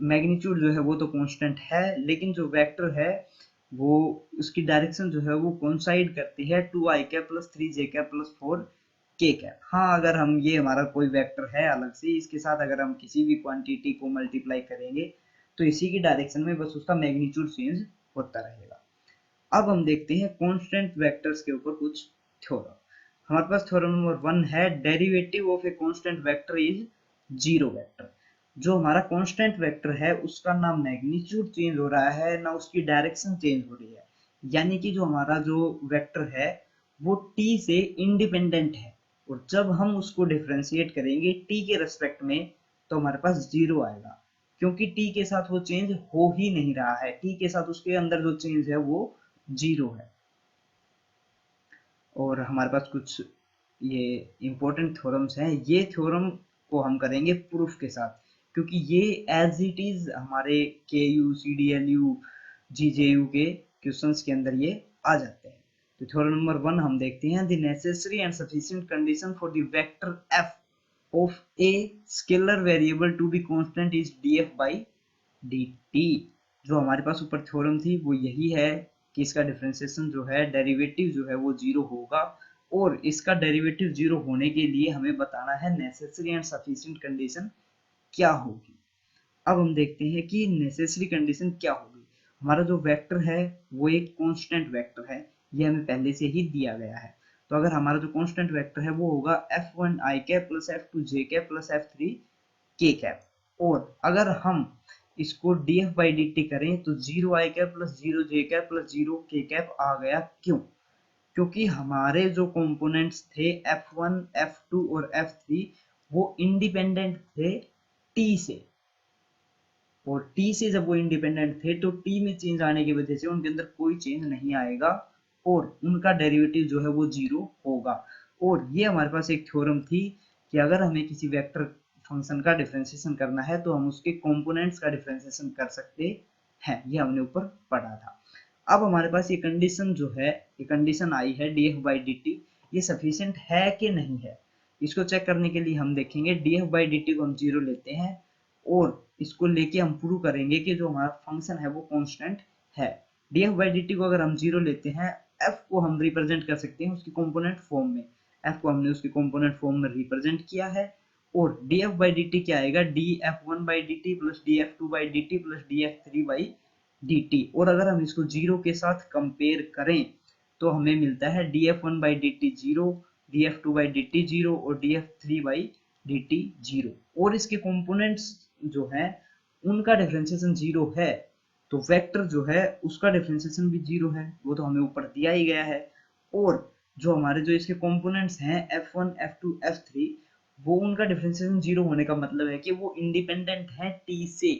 मैग्नीट्यूड जो है वो तो कांस्टेंट है, लेकिन जो वेक्टर है वो उसकी डायरेक्शन जो है वो कोइंसाइड करती है 2i cap plus 3j cap plus 4k cap. हाँ, अगर हम ये हमारा कोई वेक्टर है अलग से, इसके साथ अगर हम किसी भी क्वांटिटी को मल्टीप्लाई करेंगे तो इसी की डायरेक्शन में बस उसका मैग्नीट्यूड चेंज होता रहेगा। अब हम देखते हैं कांस्टेंट वेक्टर्स के ऊपर कुछ थ्योरम। हमारे पास थ्योरम नंबर 1 है, derivative of a constant vector is zero vector. जो हमारा कांस्टेंट वेक्टर है उसका ना मैग्नीट्यूड चेंज हो रहा है ना उसकी डायरेक्शन चेंज हो रही है, यानी कि जो हमारा जो वेक्टर है वो t से इंडिपेंडेंट है, और जब हम उसको डिफरेंशिएट करेंगे t के रेस्पेक्ट में तो हमारे पास जीरो आएगा, क्योंकि t के साथ वो चेंज हो ही नहीं रहा है, t के साथ उसके अंदर जो चेंज है वो जीरो है। और हमारे पास कुछ ये इंपॉर्टेंट थ्योरम्स हैं, ये थ्योरम को हम करेंगे प्रूफ के साथ, क्योंकि ये एज इट इज हमारे के U C D L U G J U K questions के अंदर ये आ जाते हैं। तो थ्योरम नंबर 1 हम देखते हैं, the necessary and sufficient condition for the vector f of a scalar variable to be constant is df by dt। जो हमारे पास ऊपर थ्योरम थी वो यही है कि इसका डिफरेंशिएशन जो है, डेरिवेटिव जो है वो जीरो होगा, और इसका डेरिवेटिव जीरो होने के लिए हमें बताना है नेसेसरी एंड सफिशिएंट कंडीशन क्या होगी। अब हम देखते हैं कि नेसेसरी कंडीशन क्या होगी। हमारा जो वेक्टर है वो एक कांस्टेंट वेक्टर है, ये हमें पहले से ही दिया गया है। तो अगर हमारा जो कांस्टेंट वेक्टर है वो होगा f1i cap plus f2j cap plus f3k cap, और अगर हम इसको df बाई dt करें तो 0i cap plus 0j cap plus 0k cap आ गया। क्यों? क्योंकि हमारे जो कंपोनेंट्स थे f1 f2 और f3 वो इंडिपेंडेंट थे t से, और t से जब वो इंडिपेंडेंट थे तो t में चेंज आने की वजह से उनके अंदर कोई चेंज नहीं आएगा और उनका डेरिवेटिव जो है वो जीरो होगा। और ये हमारे पास एक थ्योरम थी कि अगर हमें किसी वेक्टर फंक्शन का डिफरेंशिएशन करना है तो हम उसके कंपोनेंट्स का डिफरेंशिएशन कर सकते हैं, ये हमने ऊपर पढ़ा था। अब हमारे पास ये कंडीशन जो है, ये कंडीशन आई है df बाई dt, ये सफिशिएंट है कि नहीं है, इसको चेक करने के लिए हम देखेंगे df बाई dt को हम जीरो लेते हैं और इसको लेके हम प्रूव करेंगे कि जो हमारा फंक्शन है वो कांस्टेंट है। df बाई dt को अगर हम जीरो लेते हैं, f को हम रिप्रेजेंट कर सकते हैं उसकी कंपोनेंट फॉर्म में, f को हमने उसकी कंपोनेंट फॉर्म में रिप्रेजेंट किया है, और df बाई dt क्या आएगा, df1 by dt plus df2 by dt plus df3 by dt, और अगर हम इसको जीरो के साथ कंपेयर करें तो हमें मिलता है df1 by dt zero, df2 by dt zero और df3 बाई dt जीरो, और इसके कंपोनेंट्स जो है उनका डिफरेंशिएशन जीरो है, तो वेक्टर जो है उसका डिफरेंशिएशन भी जीरो है, वो तो हमें ऊपर दिया ही गया है। और जो हमारे जो इसके कंपोनेंट्स हैं f1 f2 f3 वो उनका डिफरेंशिएशन जीरो होने का मतलब है कि वो इंडिपेंडेंट है t से।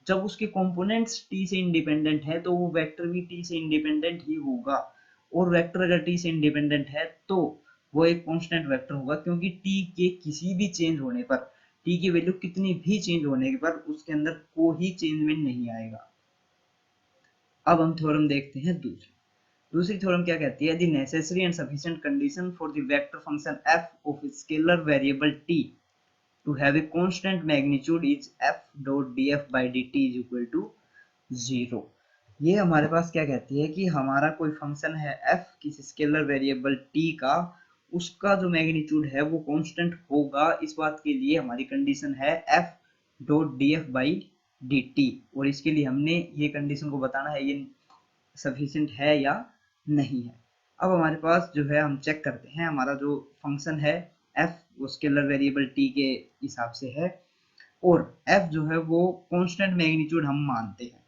जब उसके कंपोनेंट्स t से इंडिपेंडेंट है तो वो वेक्टर भी t से इंडिपेंडेंट ही होगा, और वेक्टर अगर t से इंडिपेंडेंट है तो वो एक कांस्टेंट वेक्टर होगा, क्योंकि t के किसी भी चेंज होने पर, t की वैल्यू कितनी भी चेंज होने पर उसके अंदर कोई चेंजमेंट नहीं आएगा। अब हम थ्योरम देखते हैं दूसरी। दूसरी थ्योरम क्या कहती है, the necessary and sufficient condition for the vector function f of scalar variable t to have a constant magnitude is f dot df by dt is equal to 0। ये हमारे पास क्या कहती है कि हमारा कोई फंक्शन है f किसी स्केलर वेरिएबल t का, उसका जो मैग्नीट्यूड है वो कांस्टेंट होगा। इस बात के लिए हमारी कंडीशन है f dot df by dt, और इसके लिए हमने ये कंडीशन को बताना है ये सफिशिएंट है या नहीं है। अब हमारे पास जो है हम चेक करते हैं, हमारा जो फंक्शन है f वो स्केलर वेरिएबल t के हिसाब से है, और f जो है वो कांस्टेंट मैग्नीट्यूड हम मानते हैं।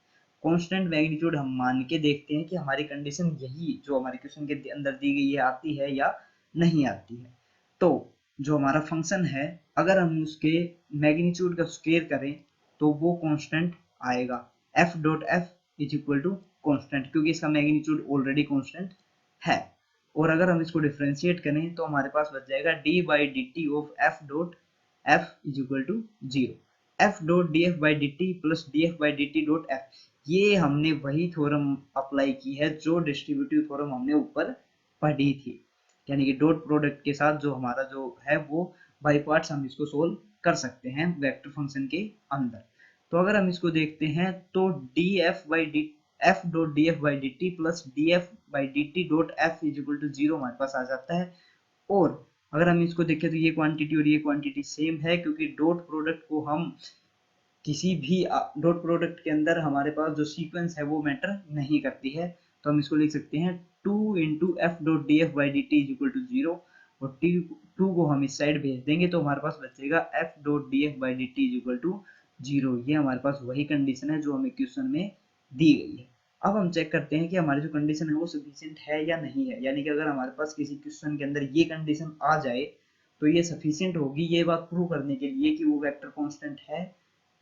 कांस्टेंट मैग्नीट्यूड हम मान के देखते हैं कि हमारी कंडीशन यही जो हमारे क्वेश्चन के अंदर दी गई है आती है या नहीं आती है। तो जो हमारा फंक्शन है अगर हम उसके मैग्नीट्यूड का स्क्वायर करें तो वो कांस्टेंट आएगा, f dot f is equal to constant, क्योंकि इसका मैग्नीट्यूड ऑलरेडी कांस्टेंट है। और अगर हम इसको डिफ्रेंशिएट करें तो हमारे पास बच जाएगा d by D T of f dot f is equal to zero. F dot d F by D T plus D F by D t dot f, ये हमने वही थ्योरम अप्लाई की है जो डिस्ट्रीब्यूटिव थ्योरम हमने ऊपर पढ़ी थी, यानी कि डॉट प्रोडक्ट के साथ जो हमारा जो है वो बाई पार्ट्स हम इसको सोल्व कर सकते हैं वेक्टर फंक्शन के अंदर। तो अगर हम इसको देखते हैं तो d F by d f dot d F by D T plus D F by D t dot f is equal to zero हमारे पास आ जाता है। और अगर हम इसको देखें तो ये क्वांटिटी और ये क्वांटिटी सेम है, क्योंकि डॉट प्रोडक्ट को हम किसी भी डॉट प्रोडक्ट के अंदर हमारे पास जो सीक्वेंस है वो मैटर नहीं करती है। तो हम इसको लिख सकते हैं 2 into f dot d F by D T is equal to zero, और टी टू को हम इस साइड भेज देंगे तो हमारे पास बचेगा f dot d F by D T is equal to zero. ये हमारे पास वही कंडीशन है जो हमें क्वेश्चन में दी गई है। अब हम चेक करते हैं कि हमारी जो कंडीशन है वो सफिशिएंट है या नहीं है, यानी कि अगर हमारे पास किसी क्वेश्चन के अंदर ये कंडीशन आ जाए तो ये सफिशिएंट होगी ये बात प्रूव करने के लिए कि वो वेक्टर कांस्टेंट है,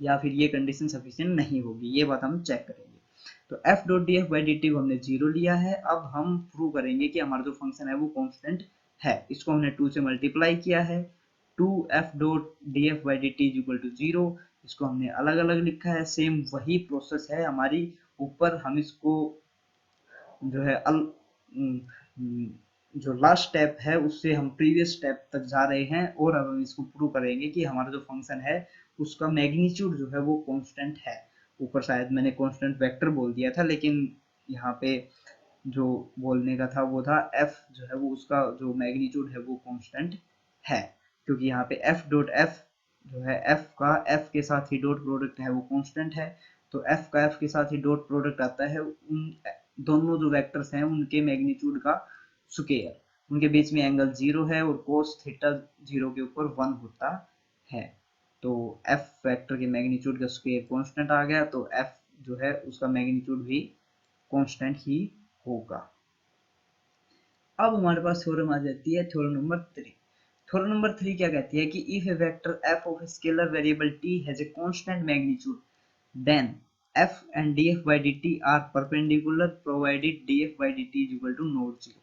या फिर ये कंडीशन सफिशिएंट नहीं होगी, ये बात हम चेक करेंगे। तो f dot d F by D T को हमने जीरो लिया है। अब हम प्रूव करेंगे कि हमारा जो फंक्शन है वो कांस्टेंट है। इसको हमने 2 से मल्टीप्लाई किया है, 2 f dot d F by D T is equal to zero. इसको हमने अलग अलग लिखा है, सेम वही प्रोसेस है हमारी। ऊपर हम इसको जो है जो लास्ट स्टेप है उससे हम प्रीवियस स्टेप तक जा रहे हैं, और अब हम इसको प्रूव करेंगे कि हमारा जो फंक्शन है उसका मैग्नीट्यूड जो है वो कांस्टेंट है। ऊपर शायद मैंने कांस्टेंट वेक्टर बोल दिया था, लेकिन यहाँ पे जो बोलने का था वो था एफ जो है वो उसका जो मैग्नीट्यूड है वो कांस्टेंट है, क्योंकि यहाँ पे एफ डॉट एफ जो है एफ का एफ के साथ ही डॉट प्रोडक्ट है वो कांस्टेंट है। तो एफ का एफ के साथ ही डॉट प्रोडक्ट आता है उन दोनों जो वेक्टर्स हैं उनके मैग्नीट्यूड का स्क्वायर, उनके बीच में एंगल जीरो है और कोस थीटा जीरो के ऊपर 1 होता है। तो एफ वेक्टर के मैग्नीट्यूड का स्क्वायर कांस्टेंट आ गया, तो एफ जो है उसका मैग्नीट्यूड भी कांस्टेंट ही होगा। अब हमारे पास थ्योरम आ जाती है थ्योरम नंबर 3। थ्योरम नंबर 3 क्या कहती है कि if a vector f of a scalar variable t has a constant magnitude then f and df by dt are perpendicular provided df by dt is equal to note zero.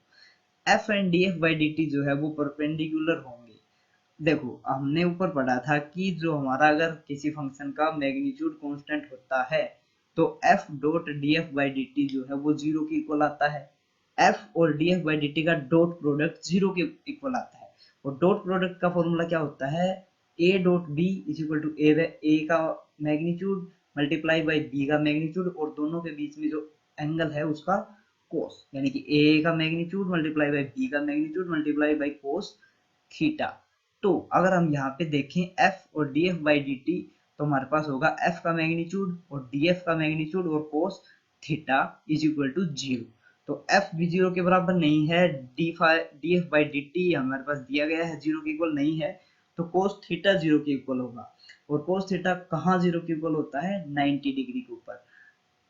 f and df by dt जो है वो perpendicular होंगे। देखो हमने ऊपर पढ़ा था कि जो हमारा अगर किसी फंक्शन का मैग्नीट्यूड कांस्टेंट होता है तो f dot df by dt जो है वो जीरो के इक्वल आता है। f और df by dt का डॉट प्रोडक्ट जीरो के इक्वल आता है, और डॉट प्रोडक्ट का फॉर्मूला क्या होता है, a dot b is equal to a का मैग्नीट्यूड मल्टीप्लाई बाई बी का मैग्नीट्यूड और दोनों के बीच में जो एंगल है उसका कोस, यानी कि ए का मैग्नीट्यूड मल्टीप्लाई बाई बी का magnitude multiply by cos theta. तो अगर हम यहाँ पे देखें एफ और D F by D t तो हमारे पास होगा एफ का मैग्नीट्यूड और डी एफ का मैग्नीट्यूड और cos theta is equal to zero. तो एफ भी जीरो के बराबर नहीं है, d F by D T हमारे पास दिया गया है जीरो के इक्वल नहीं है, तो कोस थीटा जीरो के इक्वल होगा। और कोस थीटा कहाँ जीरो के इक्वल होता है, 90 डिग्री के ऊपर।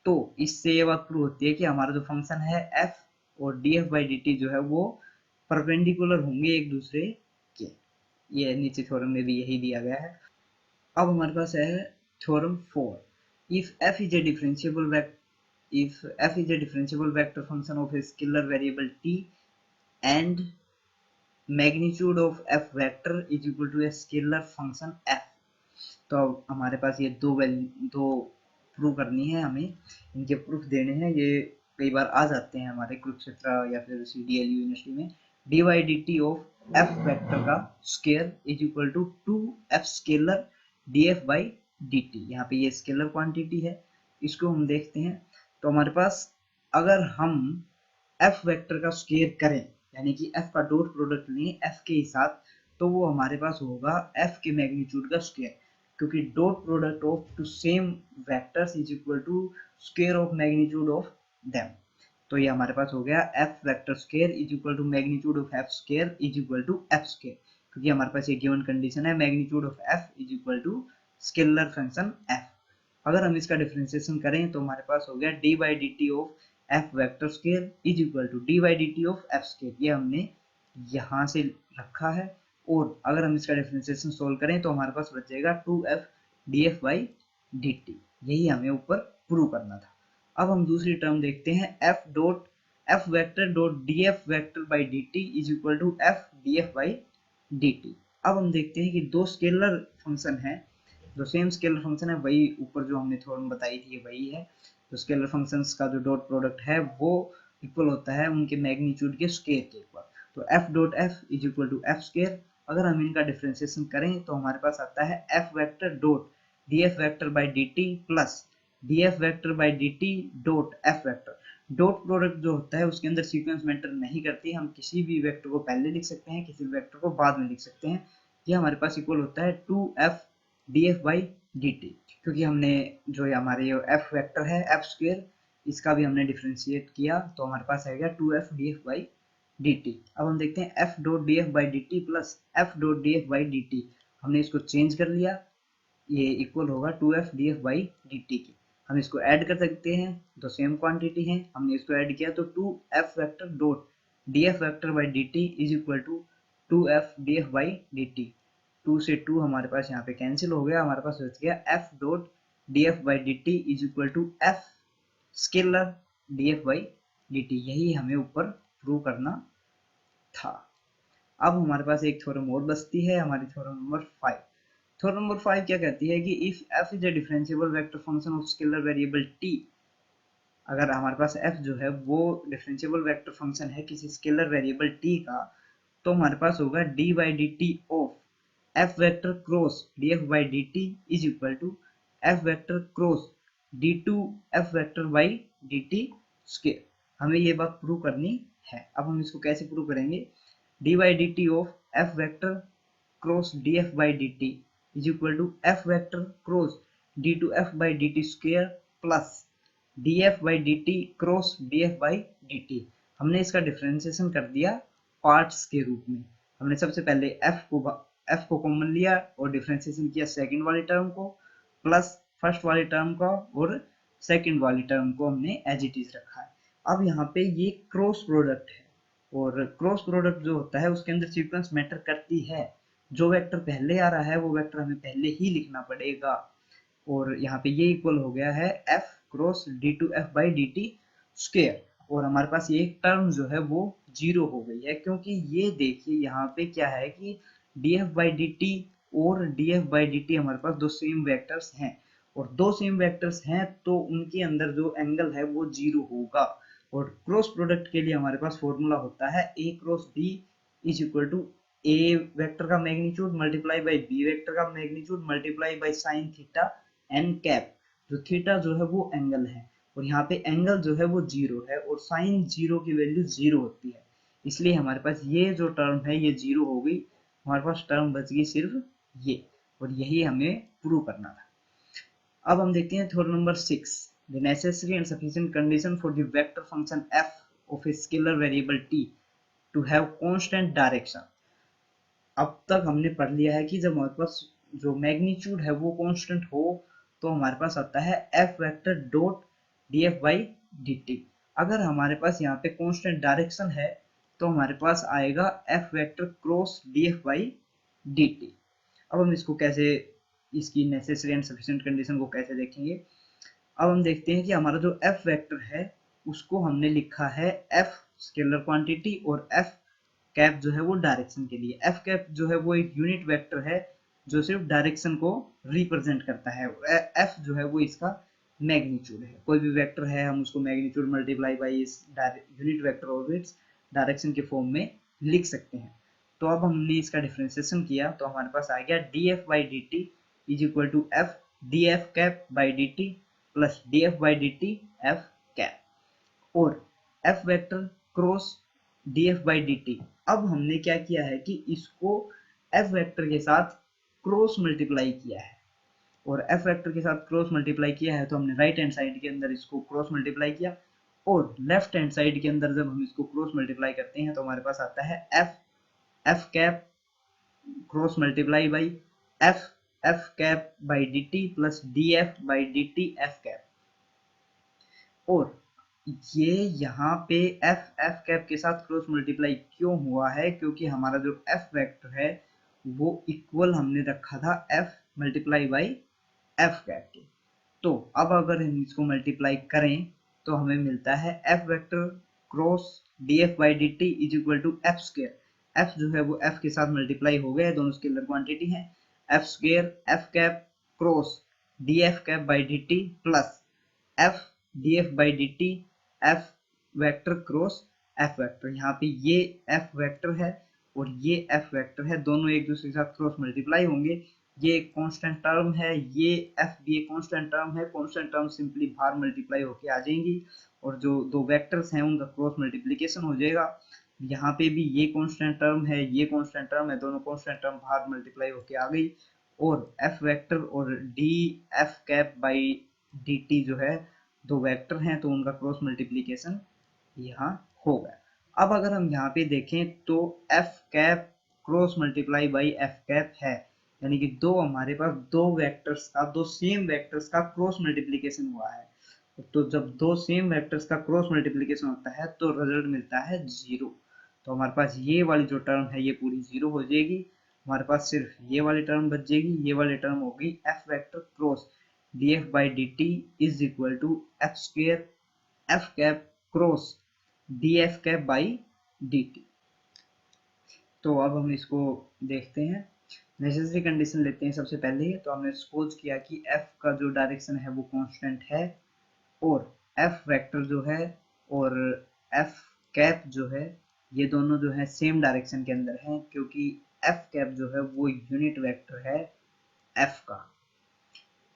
तो इससे ये बात प्रूव होती है कि हमारा जो फंक्शन है एफ और D F by D T जो है वो परपेंडिकुलर होंगे एक दूसरे के। ये नीचे थ्योरम में भी यही दिया गया है। अब हमारे पास है theorem 4। If F is a differentiable vector if f is a differentiable vector function of a scalar variable t and magnitude of f vector is equal to a scalar function f। तो अब हमारे पास ये दो prove करनी है, हमें इनके प्रूफ देने हैं। ये कई बार आ जाते हैं हमारे कुरुक्षेत्र या फिर CDLU यूनिवर्सिटी में। D by D T of F vector का square is equal to 2f scalar D F by D T. यहाँ पे ये स्केलर क्वांटिटी है, इसको हम देखते हैं। तो हमारे पास अगर हम एफ वेक्टर का स्केयर करें यानी कि एफ का डॉट प्रोडक्ट लें एफ के साथ, तो वो हमारे पास होगा एफ के मैग्नीट्यूड का स्केयर, क्योंकि dot product of two same vectors is equal to square of magnitude of them. तो ये हमारे पास हो गया f vector square is equal to magnitude of f square is equal to f square, क्योंकि हमारे पास ये गिवन कंडीशन है magnitude of f is equal to scalar function f. अगर हम इसका डिफरेंशिएशन करें तो हमारे पास हो गया d by D T of F vector square is equal to d by D T of f square. ये हमने यहाँ से रखा है, और अगर हम इसका डिफरेंशिएशन सोल्व करें तो हमारे पास बचेगा 2f df बाई dt। यही हमें ऊपर प्रूव करना था। अब हम दूसरी टर्म देखते हैं f dot f vector dot d f vector by D T is equal to F D F by D T. अब हम देखते हैं कि दो स्केलर फंक्शन है, जो सेम स्केलर फंक्शन है, वही ऊपर जो हमने थ्योरम बताई थी वही है। तो स्केलर फंक्शंस का जो डॉट प्रोडक्ट है वो इक्वल होता है उनके मैग्नीट्यूड के स्क्वायर के ऊपर। तो f dot f is equal to f square. अगर हम इनका डिफरेंशिएशन करें तो हमारे पास आता है f vector dot d f vector by D T plus D f vector by D t dot f vector. Dot product जो होता है उसके अंदर सीक्वेंस मैटर नहीं करती, हम किसी भी वेक्टर को पहले लिख सकते हैं, किसी भी वेक्टर को बाद में लिख सकते हैं। ये हमारे पास इक्वल होता है to F D F by D t, क्योंकि हमने जो हमारे एफ वेक्टर है एफ स्क्वायर, इसका भी हमने डिफ्रेंशिएट किया तो हमारे पास आएगा two F D F by D T. अब हम देखते हैं f dot d F by D T plus f dot d F by D T, हमने इसको चेंज कर लिया, ये इक्वल होगा to F D F by D T के। हम इसको ऐड कर सकते हैं, तो सेम क्वांटिटी है, हमने इसको ऐड किया तो two F vector dot d f vector by D T is equal to two F D F by D t. Two से टू हमारे पास यहाँ पे कैंसिल हो गया, हमारे पास बच गया f dot d F by D T is equal to f scalar D F by D t. यही हमें ऊपर प्रूव करना था। अब हमारे पास एक थ्योरम और बचती है, हमारी थ्योरम नंबर 5। थ्योरम नंबर 5 क्या कहती है कि if f is a differentiable vector function of scalar variable t, अगर हमारे पास f जो है वो डिफरेंशिएबल वेक्टर फंक्शन है किसी स्केलर वेरिएबल t का, तो हमारे पास होगा D by D T of F vector cross D F by D T is equal to F vector cross D two F vector by D T square. हमें ये बात प्रूव करनी है। अब हम इसको कैसे प्रूव करेंगे, D by D T of F vector cross D F by D T is equal to F vector cross D two F by D T square plus D F by D T cross D F by D T. हमने इसका differentiation कर दिया parts के रूप में। हमने सबसे पहले एफ को कॉमन लिया और डिफरेंशिएशन किया सेकंड वाली टर्म को, प्लस फर्स्ट वाली टर्म का और सेकंड वाली टर्म को हमने एज इट इज रखा है। अब यहाँ पे ये क्रॉस प्रोडक्ट है, और क्रॉस प्रोडक्ट जो होता है उसके अंदर सीक्वेंस मैटर करती है। जो वेक्टर पहले आ रहा है वो वेक्टर हमें पहले ही लिखना पड़ेगा, और यहाँ पे ये इक्वल हो गया है f cross D two F by D T square, और हमारे पास ये एक टर्म जो है वो जीरो हो गई है, क्योंकि ये देखिए यहाँ पे क्या है कि D F by D T और D F by D T हमारे पास दो सेम वेक्टर्स हैं, और दो सेम वेक्टर्स हैं तो उनके अंदर जो एंगल है वो जीरो होगा। और क्रॉस प्रोडक्ट के लिए हमारे पास फॉर्मूला होता है A cross B is equal to A vector का magnitude multiply by B vector का magnitude multiply by sine theta N cap. जो थीटा जो है वो एंगल है, और यहाँ पे एंगल जो है वो जीरो है, और साइन जीरो की वैल्यू जीरो होती है, इसलिए हमारे पास ये जो टर्म है ये जीरो हो गई, हमारे पास टर्म बच गई सिर्फ ये, और यही हमें प्रूव करना था। अब हम देखते हैं theorem number 6, the necessary and sufficient condition for the vector function f of a scalar variable t to have constant direction। अब तक हमने पढ़ लिया है कि जब हमारे पास जो मैग्नीट्यूड है वो कांस्टेंट हो तो हमारे पास आता है f vector dot df by dt। अगर हमारे पास यहाँ पे कांस्टेंट डायरेक्शन है तो हमारे पास आएगा f vector cross df by dt। अब हम इसको कैसे, इसकी नेसेसरी एंड सफिशिएंट कंडीशन को कैसे देखेंगे। अब हम देखते हैं कि हमारा जो f वेक्टर है उसको हमने लिखा है f स्केलर क्वांटिटी, और f कैप जो है वो डायरेक्शन के लिए। f कैप जो है वो एक यूनिट वेक्टर है जो सिर्फ डायरेक्शन को रिप्रेजेंट करता है, f जो है वो इसका मैग्नीट्यूड है। कोई भी वेक्टर है हम उसको मैग्नीट्यूड मल्टीप्लाई बाई इस unit vector of its direction के फॉर्म में लिख सकते हैं। तो अब हमने इसका डिफरेंशिएशन किया तो हमारे पास आ गया D F by D T is equal to F D F cap by D T plus D F by D T F cap, और F vector cross D F by D T. अब हमने क्या किया है कि इसको F vector के साथ क्रॉस मल्टीप्लाई किया है, और एफ वेक्टर के साथ क्रॉस मल्टीप्लाई किया है तो हमने राइट हैंड साइड के अंदर इसको क्रॉस मल्टीप्लाई किया, और लेफ्ट हैंड साइड के अंदर जब हम इसको क्रॉस मल्टीप्लाई करते हैं तो हमारे पास आता है F cap cross multiply by F cap by D T plus D F by D T F cap. और ये यहाँ पे एफ कैप के साथ क्रॉस मल्टीप्लाई क्यों हुआ है, क्योंकि हमारा जो एफ वेक्टर है वो इक्वल हमने रखा था F multiply by F cap के। तो अब अगर हम इसको मल्टीप्लाई करें तो हमें मिलता है f vector cross D F by D T is equal to f square. F जो है वो एफ के साथ मल्टीप्लाई हो गया है, दोनों स्केलर क्वांटिटी है। F square f cap cross D F cap by D T plus F D F by D T F vector cross F vector. यहाँ पे ये एफ वेक्टर है और ये एफ वेक्टर है, दोनों एक दूसरे के साथ क्रॉस मल्टीप्लाई होंगे। ये एक कांस्टेंट टर्म है, ये एफ भी एक कांस्टेंट टर्म है। कांस्टेंट टर्म सिंपली बाहर मल्टीप्लाई होके आ जाएंगी और जो दो वेक्टर्स हैं उनका क्रॉस मल्टीप्लिकेशन हो जाएगा। यहाँ पे भी ये कांस्टेंट टर्म है, ये कांस्टेंट टर्म है, दोनों कांस्टेंट टर्म बाहर मल्टीप्लाई होके आ गई और एफ वेक्टर और D F cap by D T जो है दो वेक्टर हैं तो उनका क्रॉस मल्टीप्लिकेशन यहाँ हो गया। अब अगर हम यहाँ पे देखें तो F cap cross multiply by F cap है, यानी कि दो हमारे पास दो वेक्टर्स का, दो सेम वेक्टर्स का क्रॉस मल्टीप्लिकेशन हुआ है। तो जब दो सेम वेक्टर्स का क्रॉस मल्टीप्लिकेशन होता है तो रिजल्ट मिलता है 0। तो हमारे पास ये वाली जो टर्म है ये पूरी 0 हो जाएगी, हमारे पास सिर्फ ये वाली टर्म बच जाएगी। ये वाली टर्म होगी f vector cross D F by D T is equal to f square f cap cross D F cap by D t. तो अब हम इसको देखते हैं, नेसेसरी कंडीशन लेते हैं सबसे पहले। तो हमने सपोज किया कि f का जो डायरेक्शन है वो कांस्टेंट है और f वेक्टर जो है और f कैप जो है ये दोनों जो है सेम डायरेक्शन के अंदर हैं, क्योंकि f कैप जो है वो यूनिट वेक्टर है f का।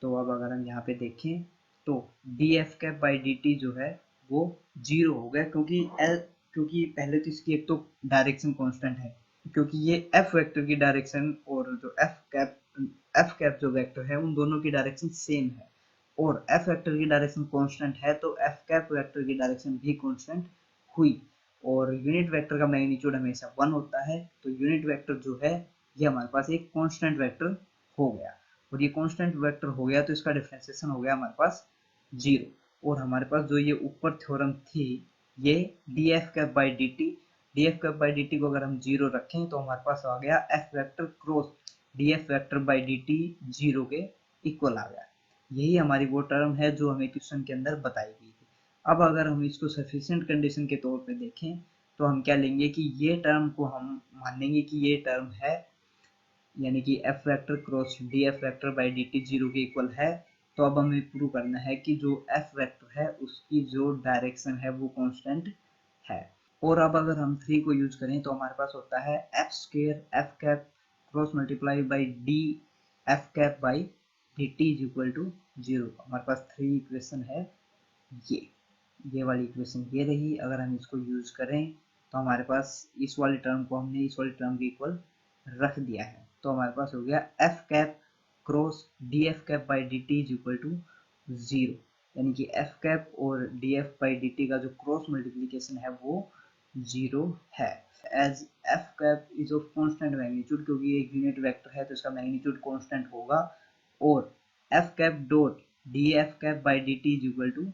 तो अब अगर हम यहाँ पे देखें तो d F cap by D T जो है वो 0 हो गया, क्योंकि पहले तो इसकी एक तो डायरेक्शन कांस्टेंट है, क्योंकि ये एफ वेक्टर की डायरेक्शन और जो एफ कैप जो वेक्टर है उन दोनों की डायरेक्शन सेम है और एफ वेक्टर की डायरेक्शन कांस्टेंट है तो एफ कैप वेक्टर की डायरेक्शन भी कांस्टेंट हुई। और यूनिट वेक्टर का मैग्नीट्यूड हमेशा 1 होता है, तो यूनिट वेक्टर जो है ये हमारे पास एक कांस्टेंट वेक्टर हो गया और ये कांस्टेंट वेक्टर हो गया तो इसका डिफरेंशिएशन हो गया हमारे पास 0। और हमारे पास जो ये ऊपर थ्योरम थी ये D F cap by D T, D F cap by D T को अगर हम 0 रखें तो हमारे पास आ गया f vector cross D f vector by D T 0 के इक्वल आ गया। यही हमारी वो टर्म है जो हमें क्वेश्चन के अंदर बताई गई थी। अब अगर हम इसको सफिशिएंट कंडीशन के तौर पे देखें तो हम क्या लेंगे कि ये टर्म को हम मान लेंगे कि ये टर्म है, यानी कि F vector cross D f vector by D T 0 के इक्वल है। तो अब हमें प्रूव करना है कि जो एफ वेक्टर है उसकी जो डायरेक्शन है वो कांस्टेंट है। और अब अगर हम 3 को यूज करें तो हमारे पास होता है f square f cap cross multiply by d F cap by D T is equal to 0। हमारे पास 3 इक्वेशन है, ये वाली इक्वेशन ये रही। अगर हम इसको यूज करें तो हमारे पास इस वाली टर्म को हमने इस वाली टर्म के इक्वल रख दिया है, तो हमारे पास हो गया F cap cross D F cap by D T is equal to 0, यानी कि एफ कैप और D F by D T का जो क्रॉस मल्टीप्लीकेशन है वो 0 है। As F cap is of constant magnitude, क्योंकि एक यूनिट वेक्टर है तो इसका मैग्नीट्यूड कांस्टेंट होगा, और F cap dot d F cap by D T is equal to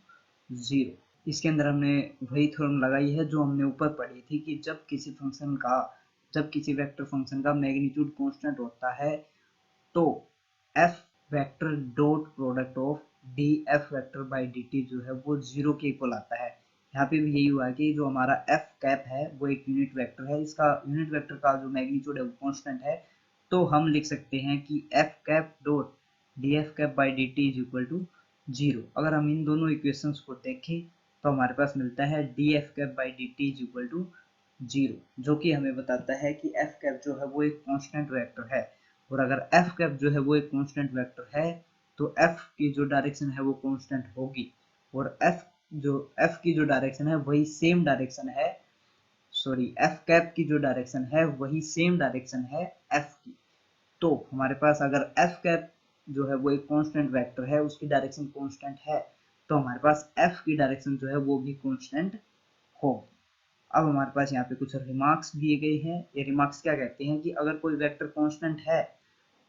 0। इसके अंदर हमने वही थ्योरम लगाई है जो हमने ऊपर पढ़ी थी कि जब किसी वेक्टर फंक्शन का मैग्नीट्यूड कांस्टेंट होता है तो F vector dot product of D f vector by D T जो है वो 0 के इक्वल आता है। यहाँ पे भी यही हुआ कि जो हमारा एफ कैप है वो एक यूनिट वेक्टर है, इसका यूनिट वेक्टर का जो मैग्नीट्यूड है वो कांस्टेंट है, तो हम लिख सकते हैं कि F cap dot d F cap by D T is equal to 0। अगर हम इन दोनों इक्वेशंस को देखें तो हमारे पास मिलता है d F cap by D T is equal to 0, जो कि हमें बताता है कि एफ कैप जो है वो एक कांस्टेंट वेक्टर है। और अगर एफ कैप जो है वो एक कांस्टेंट वेक्टर है तो एफ की जो डायरेक्शन है वो कांस्टेंट होगी, और एफ की जो डायरेक्शन है वही सेम डायरेक्शन है, सॉरी एफ कैप की जो डायरेक्शन है वही सेम डायरेक्शन है एफ की। तो हमारे पास अगर एफ कैप जो है वो एक कांस्टेंट वेक्टर है, उसकी डायरेक्शन कांस्टेंट है, तो हमारे पास एफ की डायरेक्शन जो है वो भी कांस्टेंट होगी। अब हमारे पास यहाँ पे कुछ रिमार्क्स दिए गए हैं। ये रिमार्क्स क्या कहते हैं कि अगर कोई वेक्टर कांस्टेंट है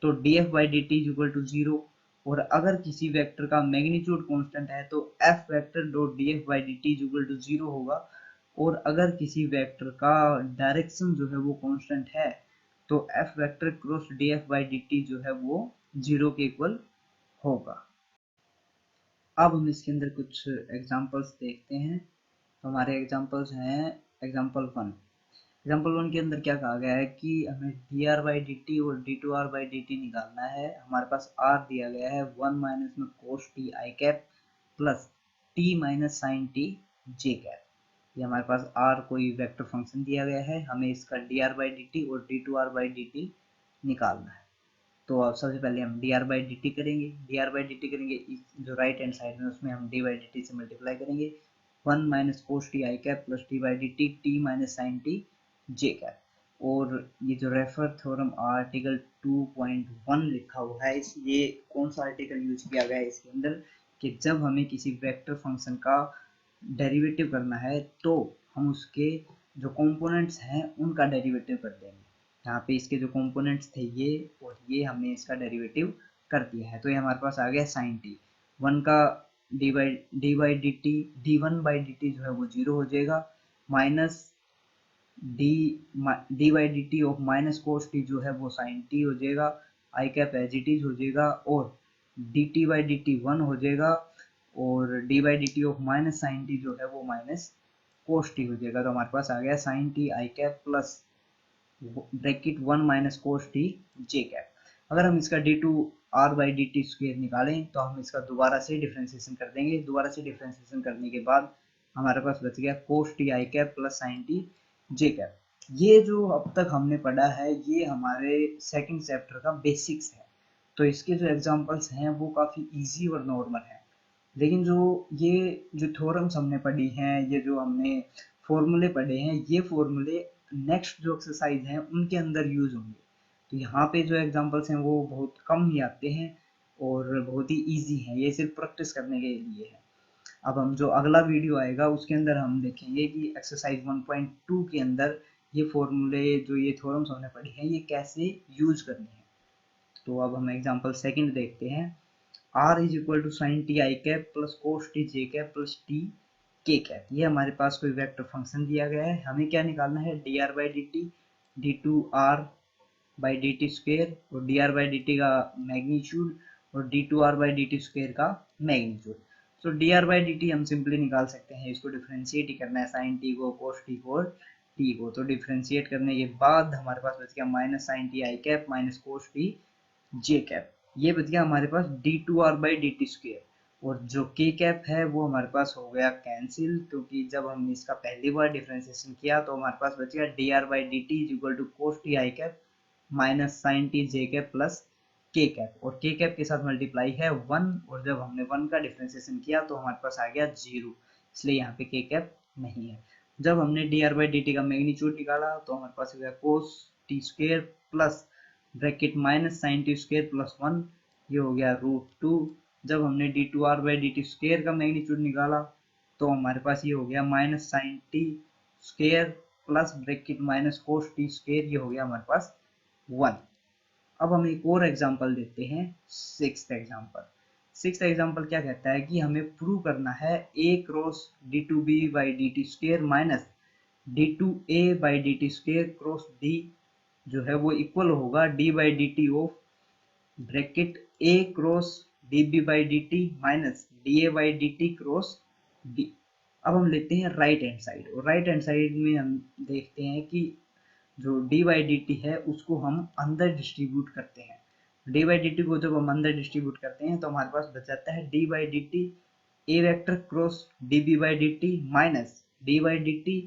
तो d F by D T is equal to 0, और अगर किसी वेक्टर का मैग्नीट्यूड कांस्टेंट है तो F vector dot d F by D T is equal to 0 होगा, और अगर किसी वेक्टर का डायरेक्शन जो है वो कांस्टेंट है तो F vector cross D F by D T जो है वो 0 के इक्वल होगा। अब हम इसके अंदर कुछ एग्जांपल्स देखते हैं। तो हमारे एग्जांपल्स हैं एग्जांपल 1। एग्जाम्पल 1 के अंदर क्या कहा गया है कि हमें D are by D T और D two are by D T निकालना है। हमारे पास आर दिया गया है 1 माइनस में cos T I cap plus T minus sine T J cap. ये हमारे पास आर कोई वेक्टर फंक्शन दिया गया है, हमें इसका D are by D T और D two are by D T निकालना है। तो अब सबसे पहले हम D are by D T करेंगे। D are by D T करेंगे जो राइट हैंड साइड में, उसमें हम डी बाई डी टी से मल्टीप्लाई करेंगे। 1 minus cos T I cap plus t by D t t minus sine T J cap. और ये जो रेफर थ्योरम आर्टिकल 2.1 लिखा हुआ है, ये कौन सा आर्टिकल यूज किया गया है इसके अंदर कि जब हमें किसी वेक्टर फंक्शन का डेरिवेटिव करना है तो हम उसके जो कंपोनेंट्स हैं उनका डेरिवेटिव कर देंगे। यहाँ पे इसके जो कंपोनेंट्स थे ये और ये, हमने इसका डेरिवेटिव कर दिया है। तो ये हमारे पास आ गया साइन टी। 1 का d by D T, d one by D T जो है वो 0 हो जाएगा, minus d by D T of minus cos t जो है वो साइन टी हो जाएगा, i cap as it is हो जाएगा, और d T by D t 1 हो जाएगा, और d by D T of minus sine t जो है वो माइनस कोस टी हो जाएगा। तो हमारे पास आ गया sine T I cap plus bracket 1 minus cos T J cap. अगर हम इसका d two are by D T square निकालें तो हम इसका दोबारा से डिफ्रेंसिएशन कर देंगे। दोबारा से डिफ्रेंसिएशन करने के बाद हमारे पास बच गया cos T I cap plus sine T J cap. ये जो अब तक हमने पढ़ा है ये हमारे सेकंड चैप्टर का बेसिक्स है। तो इसके जो एग्जांपल्स हैं वो काफ़ी इजी और नॉर्मल है, लेकिन ये जो थ्योरम्स हमने पढ़ी हैं, ये जो हमने फॉर्मूले पढ़े हैं, ये फॉर्मूले नेक्स्ट जो एक्सरसाइज हैं उनके अंदर यूज होंगे। तो यहाँ पे जो एग्जांपल्स हैं वो बहुत कम ही आते हैं और बहुत ही इजी हैं, ये सिर्फ प्रैक्टिस करने के लिए है। अब हम जो अगला वीडियो आएगा उसके अंदर हम देखेंगे कि एक्सरसाइज 1.2 के अंदर ये फॉर्मूले जो ये थ्योरम्स हमने पढ़े हैं ये कैसे यूज करने हैं। तो अब हम एग्जांपल सेकंड देखते हैं। r is equal to sine T I cap plus cos T J cap plus t के कैप। ये हमारे पास कोई वेक्टर फंक्शन दिया गया है, हमें क्या निकालना है, D are by D T, D two are by D T square और D are by D T का मैग्नीट्यूड और D two are by D T square का मैग्नीट्यूड। तो D are by D T हम simply निकाल सकते हैं, इसको डिफ्रेंशिएट ही करना है, साइन टी को, कोस टी को और टी को। तो डिफ्रेंशिएट करने के बाद हमारे पास बच गया minus sine T I cap minus cos T J cap. ये बच गया हमारे पास D two are by D T square, और जो के कैप है वो हमारे पास हो गया कैंसिल, क्योंकि जब हमने इसका पहली बार डिफ्रेंशिएशन किया तो हमारे पास बच गया D R by D T is equal to cos T I cap minus sine T J cap plus k cap, और के कैप के साथ मल्टीप्लाई है 1, और जब हमने 1 का डिफ्रेंशिएशन किया तो हमारे पास आ गया 0, इसलिए यहाँ पे के कैप नहीं है। जब हमने D are by D T का मैग्नीट्यूड निकाला तो हमारे पास हो गया cos T square plus bracket minus sine T square plus 1, ये हो गया √2। जब हमने D two are by D T square का मैग्नीट्यूड निकाला तो हमारे पास ये हो गया minus sine T square plus bracket minus cos T square, ये हो गया हमारे पास 1। अब हम एक और एग्जांपल देते हैं, सिक्स्थ एग्जांपल। सिक्स्थ एग्जांपल क्या कहता है कि हमें प्रूव करना है a cross D two B by D T square minus D two A by D T square cross d जो है वो इक्वल होगा D by D T of bracket a cross D B by D t minus d A by D T cross d. अब हम लेते हैं right hand side, और right hand side में हम देखते हैं कि जो डी बाई डी टी है उसको हम अंदर डिस्ट्रीब्यूट करते हैं। डी बाई डी टी को जब हम अंदर डिस्ट्रीब्यूट करते हैं तो हमारे पास बच जाता है d by D t a vector cross D B by D t minus d by D T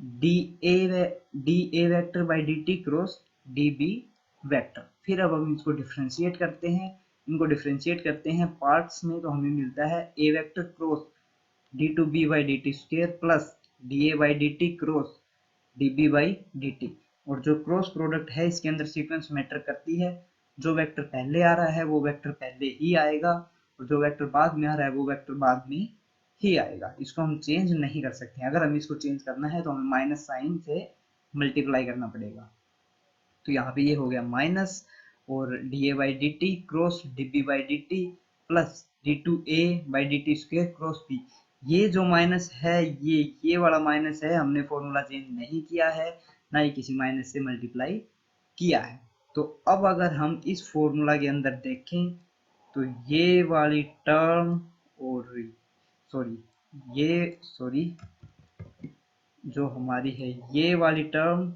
d a vector by D T cross D b vector. फिर अब हम इसको डिफ्रेंशिएट करते हैं, इनको डिफ्रेंशिएट करते हैं पार्ट्स में, तो हमें मिलता है A vector cross D two B by D T square plus D A by D T cross D B by D T. और जो क्रॉस प्रोडक्ट है इसके अंदर सीक्वेंस मैटर करती है, जो वेक्टर पहले आ रहा है वो वेक्टर पहले ही आएगा, और जो वेक्टर बाद में आ रहा है वो वेक्टर बाद में ही आएगा। इसको हम चेंज नहीं कर सकते हैं, अगर हमें इसको चेंज करना है तो हमें माइनस साइन से मल्टीप्लाई करना पड़ेगा। तो यहाँ पे ये हो गया माइनस और d A by D T cross D B by D T plus d two A by D T square cross b. ये जो माइनस है ये वाला माइनस है, हमने फॉर्मूला चेंज नहीं किया है, ना ही किसी माइनस से मल्टीप्लाई किया है। तो अब अगर हम इस फॉर्मूला के अंदर देखें तो ये वाली टर्म और सॉरी जो हमारी है ये वाली टर्म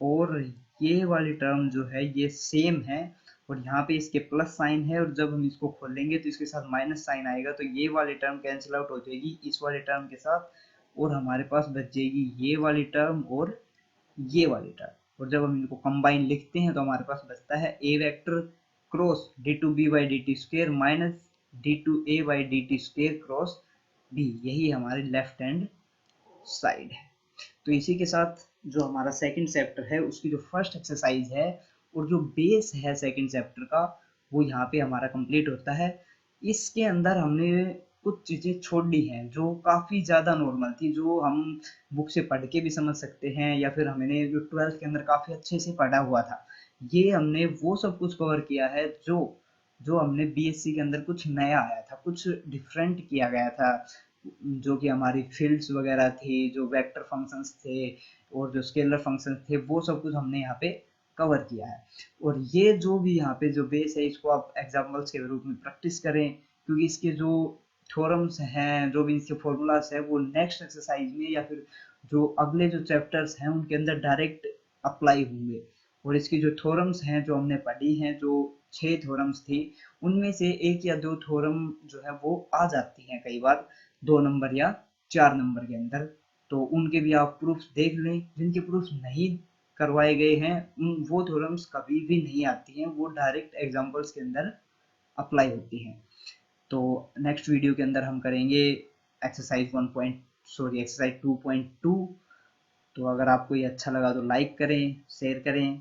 और ये वाली टर्म जो है ये सेम है, और यहाँ पे इसके प्लस साइन है, और जब हम इसको खोलेंगे तो इसके साथ माइनस साइन आएगा, तो ये वाली टर्म कैंसिल आउट हो जाएगी इस वाली टर्म के साथ, और हमारे पास बच जाएगी ये वाली टर्म और ये वाली टर्म। और जब हम इनको कंबाइन लिखते हैं तो हमारे पास बचता है A vector cross D two B by D T square minus D two A by D T square cross B, यही हमारी लेफ्ट हैंड साइड है। तो इसी के साथ जो हमारा सेकंड चैप्टर है उसकी जो फर्स्ट एक्सरसाइज है और जो बेस है सेकंड चैप्टर का वो यहाँ पे हमारा कंप्लीट होता है। इसके अंदर हमने कुछ चीजें छोड़ दी हैं जो काफी ज्यादा नॉर्मल थी, जो हम बुक से पढ़ के भी समझ सकते हैं या फिर हमने जो 12th के अंदर काफी अच्छे से पढ़ा हुआ था, ये हमने वो सब कुछ कवर किया है जो जो हमने बीएससी के अंदर कुछ नया आया था, कुछ डिफरेंट किया गया था, जो कि हमारी फील्ड्स वगैरह थी, जो वेक्टर फंक्शंस थे और जो स्केलर फंक्शंस थे, वो सब कुछ हमने यहाँ पे कवर किया है। और ये जो भी यहाँ पे जो बेस है इसको आप एग्जाम्पल्स के रूप में प्रैक्टिस करें, क्योंकि इसके जो थ्योरम्स हैं, जो भी इसके फॉर्मूलाज है वो नेक्स्ट एक्सरसाइज में या फिर जो अगले जो चैप्टर्स हैं उनके अंदर डायरेक्ट अप्लाई होंगे। और इसकी जो थ्योरम्स हैं जो हमने पढ़ी हैं, जो 6 थ्योरम्स थी, उनमें से एक या दो थ्योरम जो है वो आ जाती हैं कई बार 2 नंबर या 4 नंबर के अंदर, तो उनके भी आप प्रूफ्स देख लें। जिनके प्रूफ्स नहीं करवाए गए हैं उन वो थ्योरम्स कभी भी नहीं आती हैं, वो डायरेक्ट एग्जांपल्स के अंदर अप्लाई होती हैं। तो नेक्स्ट वीडियो के अंदर हम करेंगे एक्सरसाइज 2.2। तो अगर आपको ये अच्छा लगा तो लाइक करें, शेयर करें